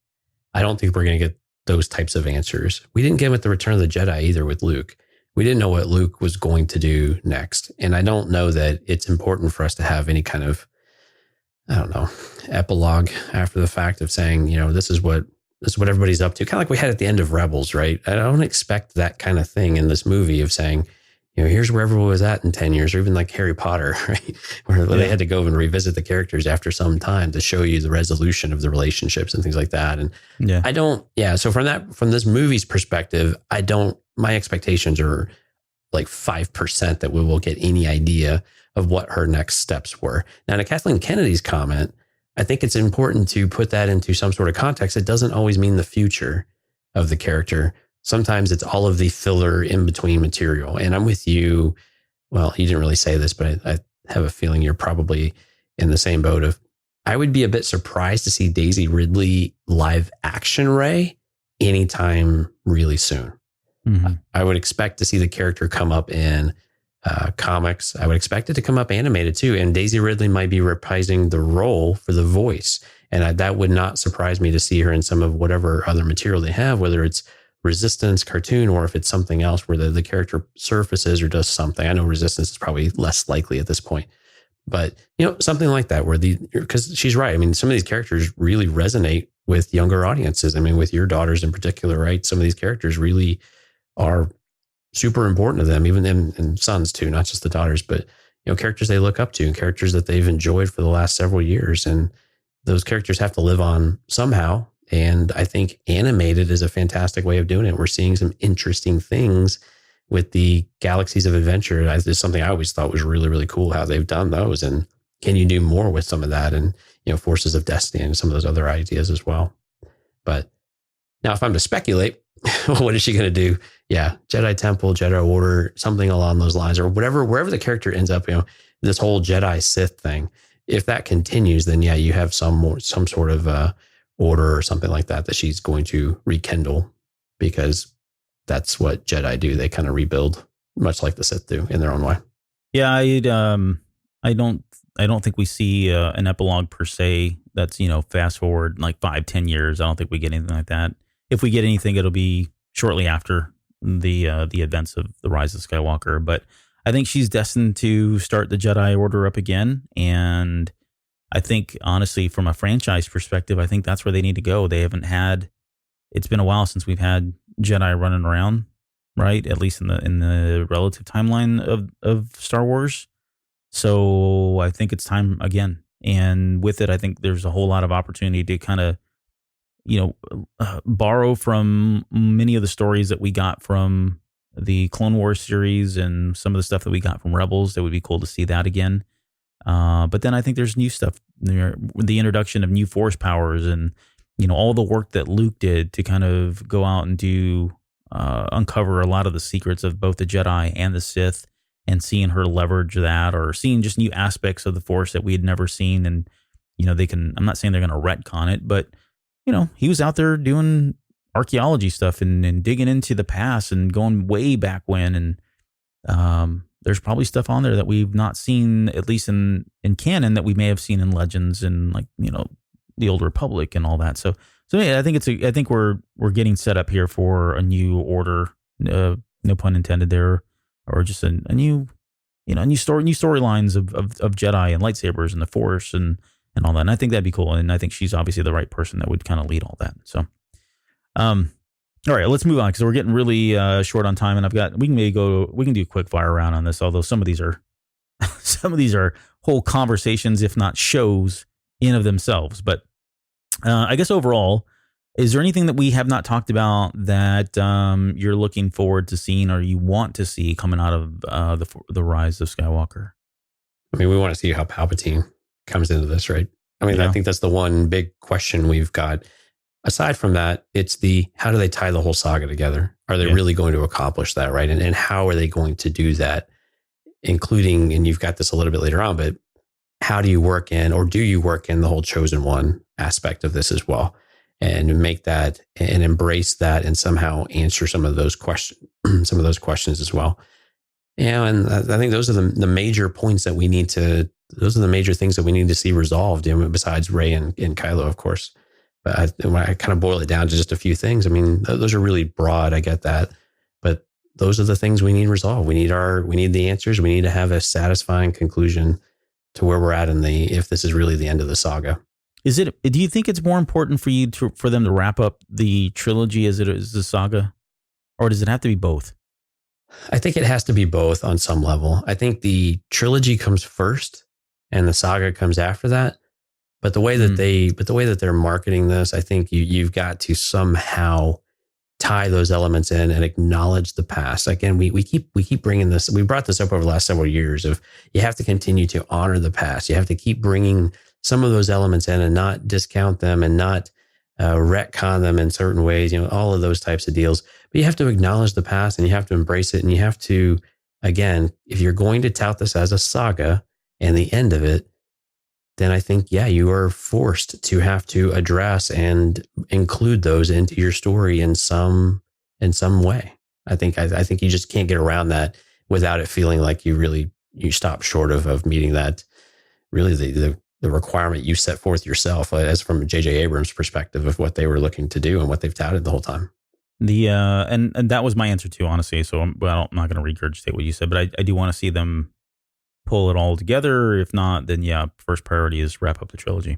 I don't think we're going to get those types of answers. We didn't get them at the Return of the Jedi either with Luke. We didn't know what Luke was going to do next. And I don't know that it's important for us to have any kind of, epilogue after the fact of saying, this is what this is what everybody's up to. Kind of like we had at the end of Rebels, right? I don't expect that kind of thing in this movie of saying, here's where everyone was at in 10 years, or even like Harry Potter, right? Where they had to go and revisit the characters after some time to show you the resolution of the relationships and things like that. And so from this movie's perspective, my expectations are like 5% that we will get any idea of what her next steps were. Now, to Kathleen Kennedy's comment, I think it's important to put that into some sort of context. It doesn't always mean the future of the character. Sometimes it's all of the filler in between material. And I'm with you. Well, you didn't really say this, but I have a feeling you're probably in the same boat of, I would be a bit surprised to see Daisy Ridley live action Rey anytime really soon. Mm-hmm. I would expect to see the character come up in comics. I would expect it to come up animated too. And Daisy Ridley might be reprising the role for the voice. And that would not surprise me to see her in some of whatever other material they have, whether it's Resistance cartoon or if it's something else where the character surfaces or does something. I know Resistance is probably less likely at this point, but something like that because she's right. I mean, some of these characters really resonate with younger audiences. I mean, with your daughters in particular, right? Some of these characters really are super important to them, even them and sons too, not just the daughters, but characters they look up to and characters that they've enjoyed for the last several years. And those characters have to live on somehow. And I think animated is a fantastic way of doing it. We're seeing some interesting things with the Galaxies of Adventure. It's something I always thought was really, really cool how they've done those. And can you do more with some of that? And, Forces of Destiny and some of those other ideas as well. But now if I'm to speculate, what is she going to do? Yeah. Jedi Temple, Jedi Order, something along those lines, or wherever the character ends up, this whole Jedi Sith thing. If that continues, then yeah, you have some sort of order or something like that she's going to rekindle, because that's what Jedi do. They kind of rebuild, much like the Sith do in their own way. Yeah, I don't think we see an epilogue per se. That's fast forward like 5-10 years. I don't think we get anything like that. If we get anything, it'll be shortly after the events of the Rise of Skywalker. But I think she's destined to start the Jedi Order up again. And I think, honestly, from a franchise perspective, I think that's where they need to go. They haven't had, it's been a while since we've had Jedi running around, right? At least in the relative timeline of Star Wars. So I think it's time again. And with it, I think there's a whole lot of opportunity to kind of, borrow from many of the stories that we got from the Clone Wars series and some of the stuff that we got from Rebels. That would be cool to see that again. But then I think there's new stuff, the introduction of new force powers and, all the work that Luke did to kind of go out and do, uncover a lot of the secrets of both the Jedi and the Sith, and seeing her leverage that, or seeing just new aspects of the Force that we had never seen. And, I'm not saying they're going to retcon it, but he was out there doing archaeology stuff and digging into the past and going way back when. And there's probably stuff on there that we've not seen, at least in canon, that we may have seen in Legends and the Old Republic and all that. So yeah, I think we're getting set up here for a new order, no pun intended there, or just a new storylines of Jedi and lightsabers and the Force and all that. And I think that'd be cool. And I think she's obviously the right person that would kind of lead all that. So, all right, let's move on because we're getting really short on time. And we can do a quick fire round on this. Although some of these are whole conversations, if not shows in of themselves. But I guess overall, is there anything that we have not talked about that you're looking forward to seeing or you want to see coming out of the Rise of Skywalker? I mean, we want to see how Palpatine comes into this, right? I mean, I think that's the one big question we've got. Aside from that, it's how do they tie the whole saga together? Are they really going to accomplish that, right? And how are they going to do that? Including, and you've got this a little bit later on, but how do you work in the whole Chosen One aspect of this as well? And make that and embrace that and somehow answer some of those questions as well. And I think those are the major points that we need to, those are the major things that we need to see resolved, besides Rey and Kylo, of course. But when I kind of boil it down to just a few things, I mean, those are really broad. I get that. But those are the things we need resolved. We need the answers. We need to have a satisfying conclusion to where we're at if this is really the end of the saga. Do you think it's more important for them to wrap up the trilogy as it is the saga, or does it have to be both? I think it has to be both on some level. I think the trilogy comes first and the saga comes after that. But the way that they're marketing this, I think you've got to somehow tie those elements in and acknowledge the past. Again, we keep bringing this. We brought this up over the last several years of you have to continue to honor the past. You have to keep bringing some of those elements in and not discount them and not retcon them in certain ways. All of those types of deals. But you have to acknowledge the past and you have to embrace it. And you have to, again, if you're going to tout this as a saga and the end of it, then I think, you are forced to have to address and include those into your story in some way. I think you just can't get around that without it feeling like you stop short of meeting that really the requirement you set forth yourself as from J.J. Abrams' perspective of what they were looking to do and what they've touted the whole time. And that was my answer too, honestly. So I'm not going to regurgitate what you said, but I do want to see them pull it all together. If not, then first priority is wrap up the trilogy.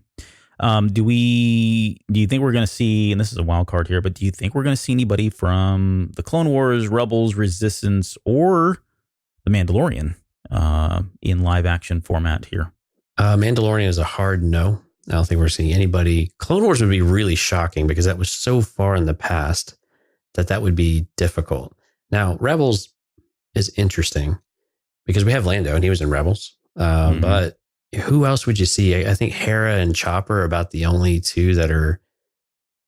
Do you think we're going to see, and this is a wild card here, but do you think we're going to see anybody from the Clone Wars, Rebels, Resistance, or the Mandalorian in live action format here? Mandalorian is a hard no. I don't think we're seeing anybody. Clone Wars would be really shocking because that was so far in the past that would be difficult. Now, Rebels is interesting because we have Lando and he was in Rebels. But who else would you see? I think Hera and Chopper are about the only two that are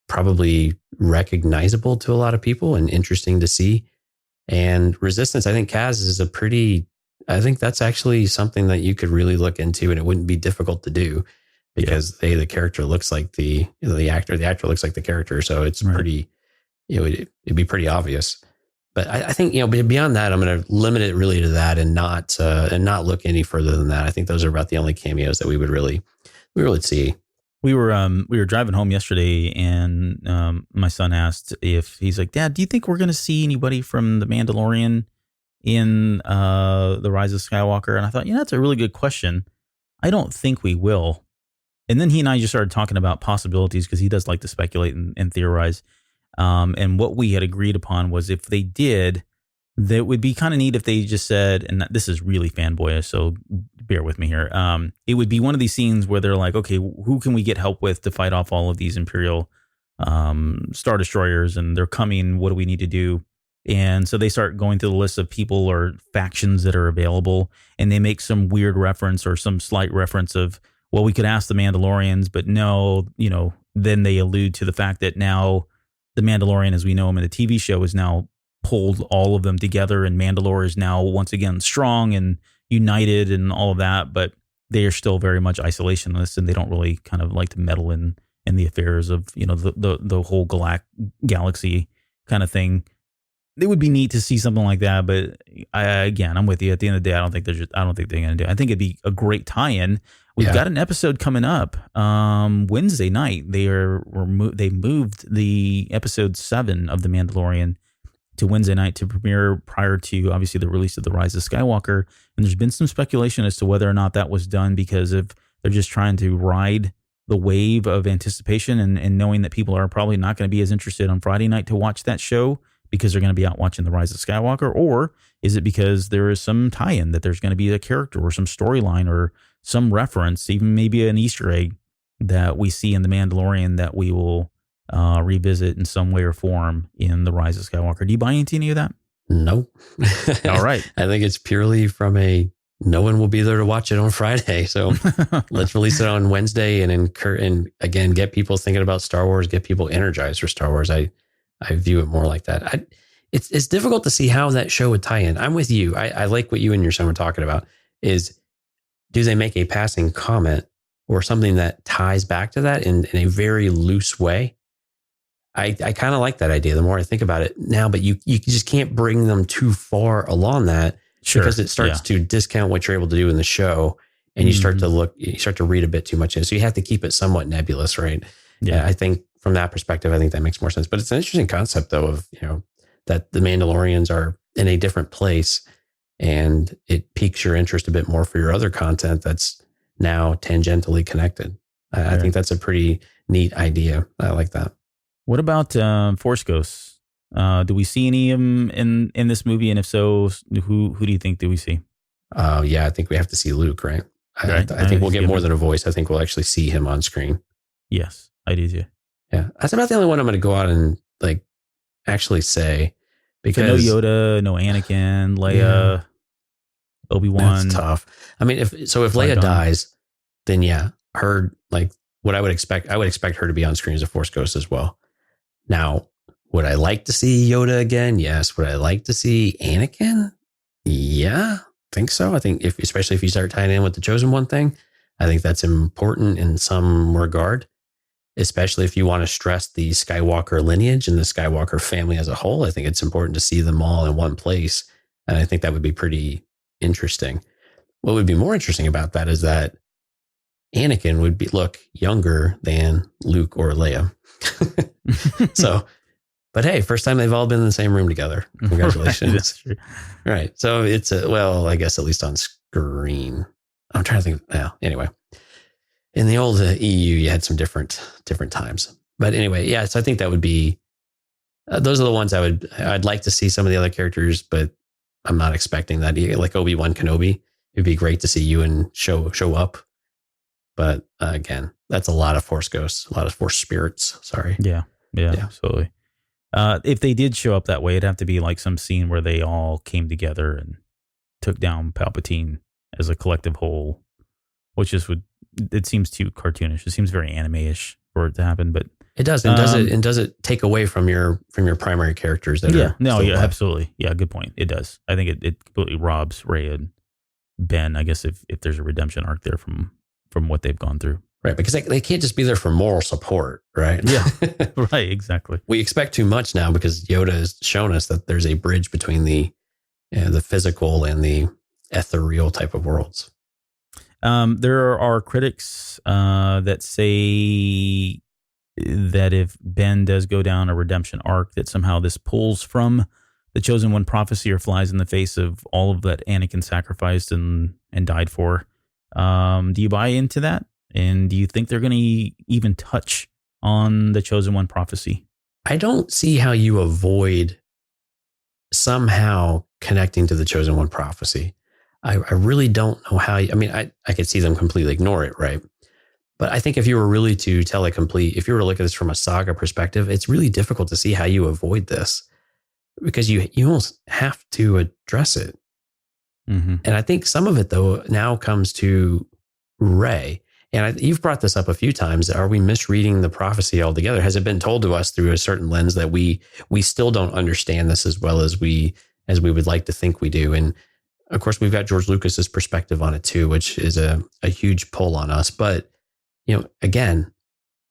probably recognizable to a lot of people and interesting to see. And Resistance, I think Kaz is I think that's actually something that you could really look into and it wouldn't be difficult to do because the character looks like the actor looks like the character. So it's pretty, it'd be pretty obvious. But I think, beyond that, I'm going to limit it really to that and not look any further than that. I think those are about the only cameos that we would really see. We were driving home yesterday and my son asked he's like, Dad, do you think we're going to see anybody from the Mandalorian in the Rise of Skywalker? And I thought, that's a really good question. I don't think we will. And then he and I just started talking about possibilities because he does like to speculate and theorize. And what we had agreed upon was if they did, that would be kind of neat if they just said, and this is really fanboyish, so bear with me here. It would be one of these scenes where they're like, okay, who can we get help with to fight off all of these Imperial Star Destroyers? And they're coming. What do we need to do? And so they start going through the list of people or factions that are available, and they make some weird reference or some slight reference of, well, we could ask the Mandalorians, but no, then they allude to the fact that now the Mandalorian, as we know him in the TV show, is now pulled all of them together, and Mandalore is now once again strong and united and all of that, but they are still very much isolationist, and they don't really kind of like to meddle in the affairs of the whole galaxy kind of thing. It would be neat to see something like that, but I'm with you. At the end of the day, I don't think they're going to do it. I think it'd be a great tie-in. We've got an episode coming up Wednesday night. They moved the episode 7 of The Mandalorian to Wednesday night to premiere prior to obviously the release of The Rise of Skywalker. And there's been some speculation as to whether or not that was done because of they're just trying to ride the wave of anticipation and knowing that people are probably not going to be as interested on Friday night to watch that show because they're going to be out watching The Rise of Skywalker, or is it because there is some tie-in that there's going to be a character or some storyline or some reference, even maybe an Easter egg that we see in The Mandalorian that we will revisit in some way or form in The Rise of Skywalker. Do you buy into any of that? No. All right. I think it's purely from no one will be there to watch it on Friday. So let's release it on Wednesday and again, get people thinking about Star Wars, get people energized for Star Wars. I view it more like that. It's difficult to see how that show would tie in. I'm with you. I like what you and your son were talking about is, do they make a passing comment or something that ties back to that in a very loose way? I kind of like that idea the more I think about it now, but you just can't bring them too far along that because it starts to discount what you're able to do in the show. And you start to read a bit too much in. So you have to keep it somewhat nebulous, right? Yeah. I think from that perspective, I think that makes more sense, but it's an interesting concept though, of, that the Mandalorians are in a different place and it piques your interest a bit more for your other content that's now tangentially connected. I think that's a pretty neat idea. I like that. What about Force Ghosts? Do we see any of them in this movie? And if so, who do you think do we see? Yeah, I think we have to see Luke, right? I think we'll get more than a voice. I think we'll actually see him on screen. Yes, I do too. Yeah, that's about the only one I'm going to go out and like actually say, because so no Yoda, no Anakin, Leia, Obi-Wan. That's tough. I mean, if Leia dies, then yeah, her, like, what I would expect her to be on screen as a Force Ghost as well. Now, would I like to see Yoda again? Yes. Would I like to see Anakin? Yeah, I think so. I think especially if you start tying in with the Chosen One thing, I think that's important in some regard, especially if you want to stress the Skywalker lineage and the Skywalker family as a whole. I think it's important to see them all in one place. And I think that would be pretty interesting. What would be more interesting about that is that Anakin would look younger than Luke or Leia. So, but hey, first time they've all been in the same room together. Congratulations. Right. So it's I guess at least on screen. I'm trying to think. Well, anyway, in the old EU, you had some different times. But anyway, yeah. So I think that would be. Those are the ones I'd like to see some of the other characters, but I'm not expecting that. Like Obi-Wan Kenobi, it'd be great to see Ewan show up. But again, that's a lot of Force Ghosts, a lot of Force spirits. Sorry. Yeah, absolutely. If they did show up that way, it'd have to be like some scene where they all came together and took down Palpatine as a collective whole, which it seems too cartoonish. It seems very anime-ish for it to happen, but it does. And does it take away from your primary characters? Absolutely. Yeah, good point. It does. I think it completely robs Rey and Ben, I guess, if there's a redemption arc there from what they've gone through. Right, because they can't just be there for moral support, right? Yeah, right, exactly. We expect too much now because Yoda has shown us that there's a bridge between the physical and the ethereal type of worlds. There are critics that say that if Ben does go down a redemption arc, that somehow this pulls from the Chosen One prophecy or flies in the face of all of that Anakin sacrificed and died for. Do you buy into that? And do you think they're going to even touch on the Chosen One prophecy? I don't see how you avoid somehow connecting to the Chosen One prophecy. I really don't know how. I could see them completely ignore it, right? But I think if you were really to tell if you were to look at this from a saga perspective, it's really difficult to see how you avoid this because you almost have to address it. Mm-hmm. And I think some of it, though, now comes to Rey. And you've brought this up a few times. Are we misreading the prophecy altogether? Has it been told to us through a certain lens that we still don't understand this as well as we would like to think we do? And of course, we've got George Lucas's perspective on it too, which is a huge pull on us. But again,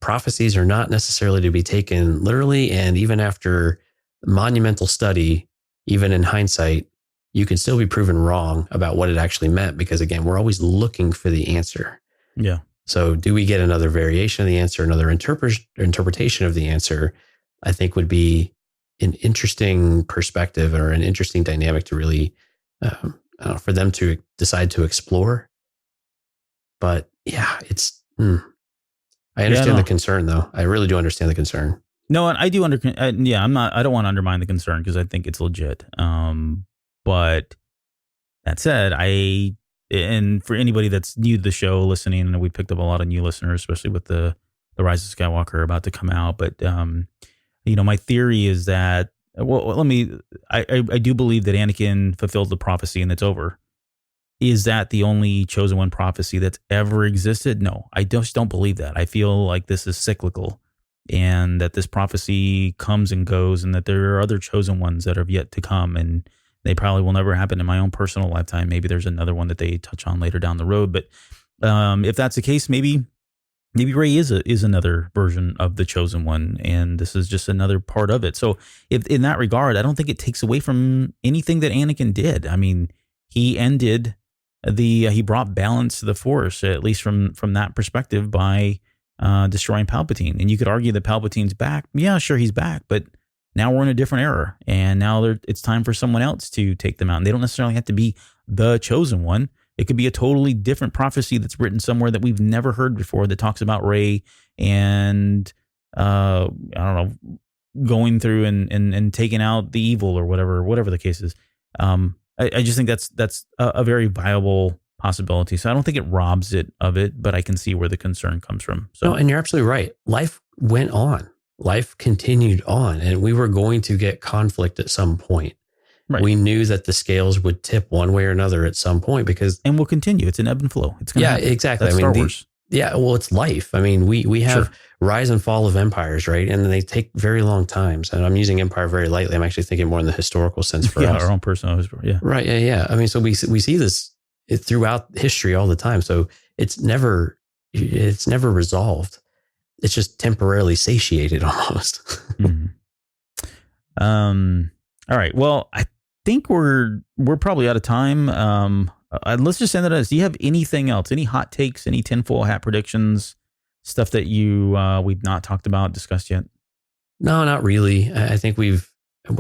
prophecies are not necessarily to be taken literally. And even after monumental study, even in hindsight, you can still be proven wrong about what it actually meant because, again, we're always looking for the answer. Yeah. So do we get another variation of the answer, another interpretation of the answer? I think would be an interesting perspective or an interesting dynamic to really, for them to decide to explore. But yeah, I understand the concern though. I really do understand the concern. No, and I do I don't want to undermine the concern because I think it's legit. But that said, and for anybody that's new to the show listening, and we picked up a lot of new listeners, especially with the Rise of Skywalker about to come out. But, my theory is that, I do believe that Anakin fulfilled the prophecy and it's over. Is that the only Chosen One prophecy that's ever existed? No, I just don't believe that. I feel like this is cyclical and that this prophecy comes and goes and that there are other Chosen Ones that have yet to come and they probably will never happen in my own personal lifetime. Maybe there's another one that they touch on later down the road. But if that's the case, maybe Rey is another version of the Chosen One, and this is just another part of it. So if in that regard, I don't think it takes away from anything that Anakin did. I mean, he ended he brought balance to the Force, at least from that perspective, by destroying Palpatine. And you could argue that Palpatine's back. Yeah, sure, he's back, but now we're in a different era, and now it's time for someone else to take them out. And they don't necessarily have to be the Chosen One. It could be a totally different prophecy that's written somewhere that we've never heard before that talks about Rey and, I don't know, going through and taking out the evil or whatever the case is. I just think that's a very viable possibility. So I don't think it robs it of it, but I can see where the concern comes from. So, no, and you're absolutely right. Life went on. Life continued on, and we were going to get conflict at some point. Right. We knew that the scales would tip one way or another at some point and will continue. It's an ebb and flow. It's going to happen. Exactly. That's Star Wars. Well, it's life. I mean, we have rise and fall of empires, right? And they take very long times. And I'm using empire very lightly. I'm actually thinking more in the historical sense for us. Our own personal history. Yeah. Right. Yeah. I mean, so we see this throughout history all the time. So it's never resolved. It's just temporarily satiated almost. Mm-hmm. All right. Well, I think we're probably out of time. Let's just end it as, do you have anything else? Any hot takes, any tinfoil hat predictions, stuff that we've not talked about, discussed yet? No, not really. I think we're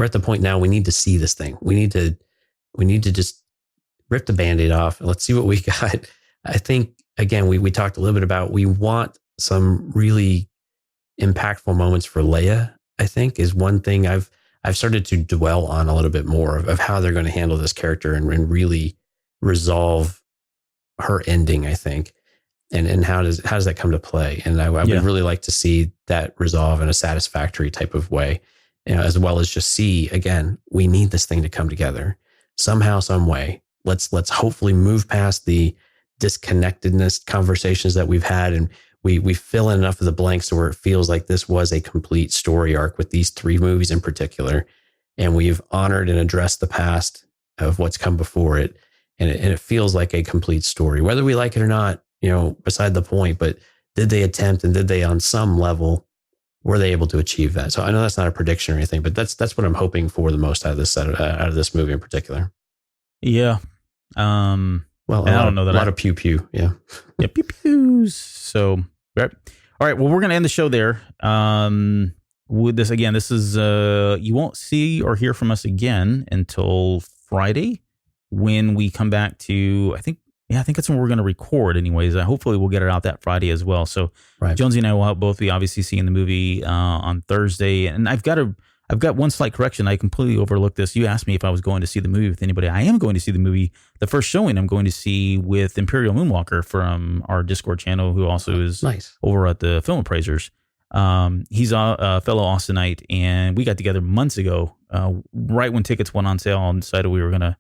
at the point now we need to see this thing. We need to just rip the Band-Aid off. Let's see what we got. I think, again, we talked a little bit about, we want some really impactful moments for Leia, I think, is one thing I've started to dwell on a little bit more of how they're going to handle this character and really resolve her ending, I think. And how does that come to play? And I would really like to see that resolve in a satisfactory type of way, as well as just see, again, we need this thing to come together somehow, some way. Let's hopefully move past the disconnectedness conversations that we've had, and we fill in enough of the blanks to where it feels like this was a complete story arc with these 3 movies in particular. And we've honored and addressed the past of what's come before it. And it feels like a complete story, whether we like it or not, beside the point. But did they attempt, and did they on some level, were they able to achieve that? So I know that's not a prediction or anything, but that's what I'm hoping for the most out of this movie in particular. Yeah. Well, I don't know that a lot of pew pew. Yeah. Yeah. Pew pews. So, all right. Well, we're going to end the show there. With this again, this is, you won't see or hear from us again until Friday when we come back to, I think that's when we're going to record anyways. Hopefully we'll get it out that Friday as well. So Jonesy and I will both be obviously seeing the movie, on Thursday. And I've got one slight correction. I completely overlooked this. You asked me if I was going to see the movie with anybody. I am going to see the movie. The first showing I'm going to see with Imperial Moonwalker from our Discord channel, who also is over at the Film Appraisers. He's a fellow Austinite, and we got together months ago, right when tickets went on sale, and decided we were going to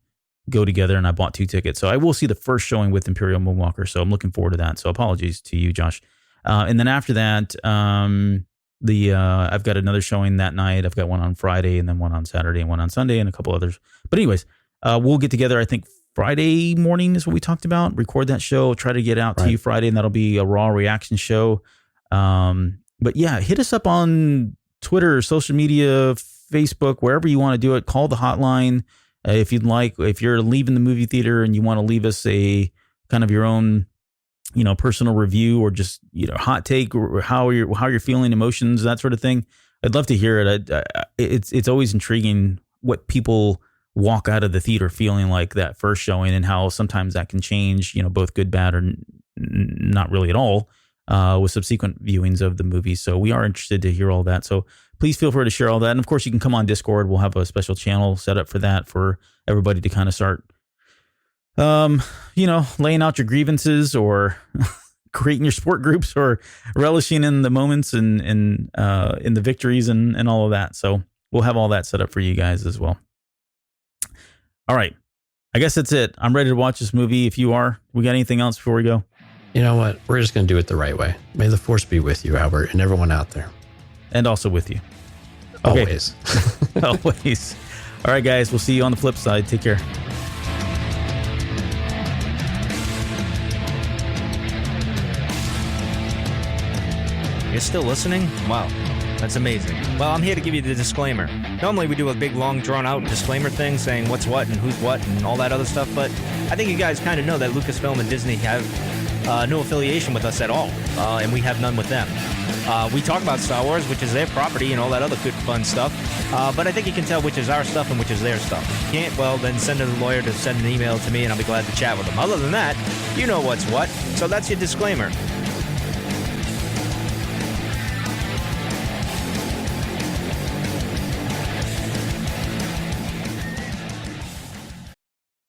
go together, and I bought 2 tickets. So I will see the first showing with Imperial Moonwalker. So I'm looking forward to that. So apologies to you, Josh. And then after that, I've got another showing that night. I've got one on Friday, and then one on Saturday, and one on Sunday, and a couple others. But anyways, we'll get together. I think Friday morning is what we talked about. Record that show, try to get out to you Friday, and that'll be a raw reaction show. But yeah, hit us up on Twitter, social media, Facebook, wherever you want to do it. Call the hotline if you'd like. If you're leaving the movie theater and you want to leave us a kind of your own, personal review, or just, hot take, or how you're feeling, emotions, that sort of thing, I'd love to hear it. It's always intriguing what people walk out of the theater feeling like that first showing, and how sometimes that can change, both good, bad, or not really at all, with subsequent viewings of the movie. So we are interested to hear all that. So please feel free to share all that. And of course, you can come on Discord. We'll have a special channel set up for that, for everybody to kind of start, laying out your grievances, or creating your support groups, or relishing in the moments and in the victories and all of that. So we'll have all that set up for you guys as well. All right. I guess that's it. I'm ready to watch this movie. If you are, we got anything else before we go? You know what? We're just going to do it the right way. May the force be with you, Albert, and everyone out there. And also with you. Okay. Always. Always. All right, guys. We'll see you on the flip side. Take care. You're still listening? Wow. That's amazing. Well, I'm here to give you the disclaimer. Normally we do a big, long, drawn-out disclaimer thing saying what's what and who's what and all that other stuff, but I think you guys kind of know that Lucasfilm and Disney have no affiliation with us at all, and we have none with them. We talk about Star Wars, which is their property, and all that other good fun stuff. But I think you can tell which is our stuff and which is their stuff. If you can't, well, then send a lawyer to send an email to me, and I'll be glad to chat with them. Other than that, you know what's what. So that's your disclaimer.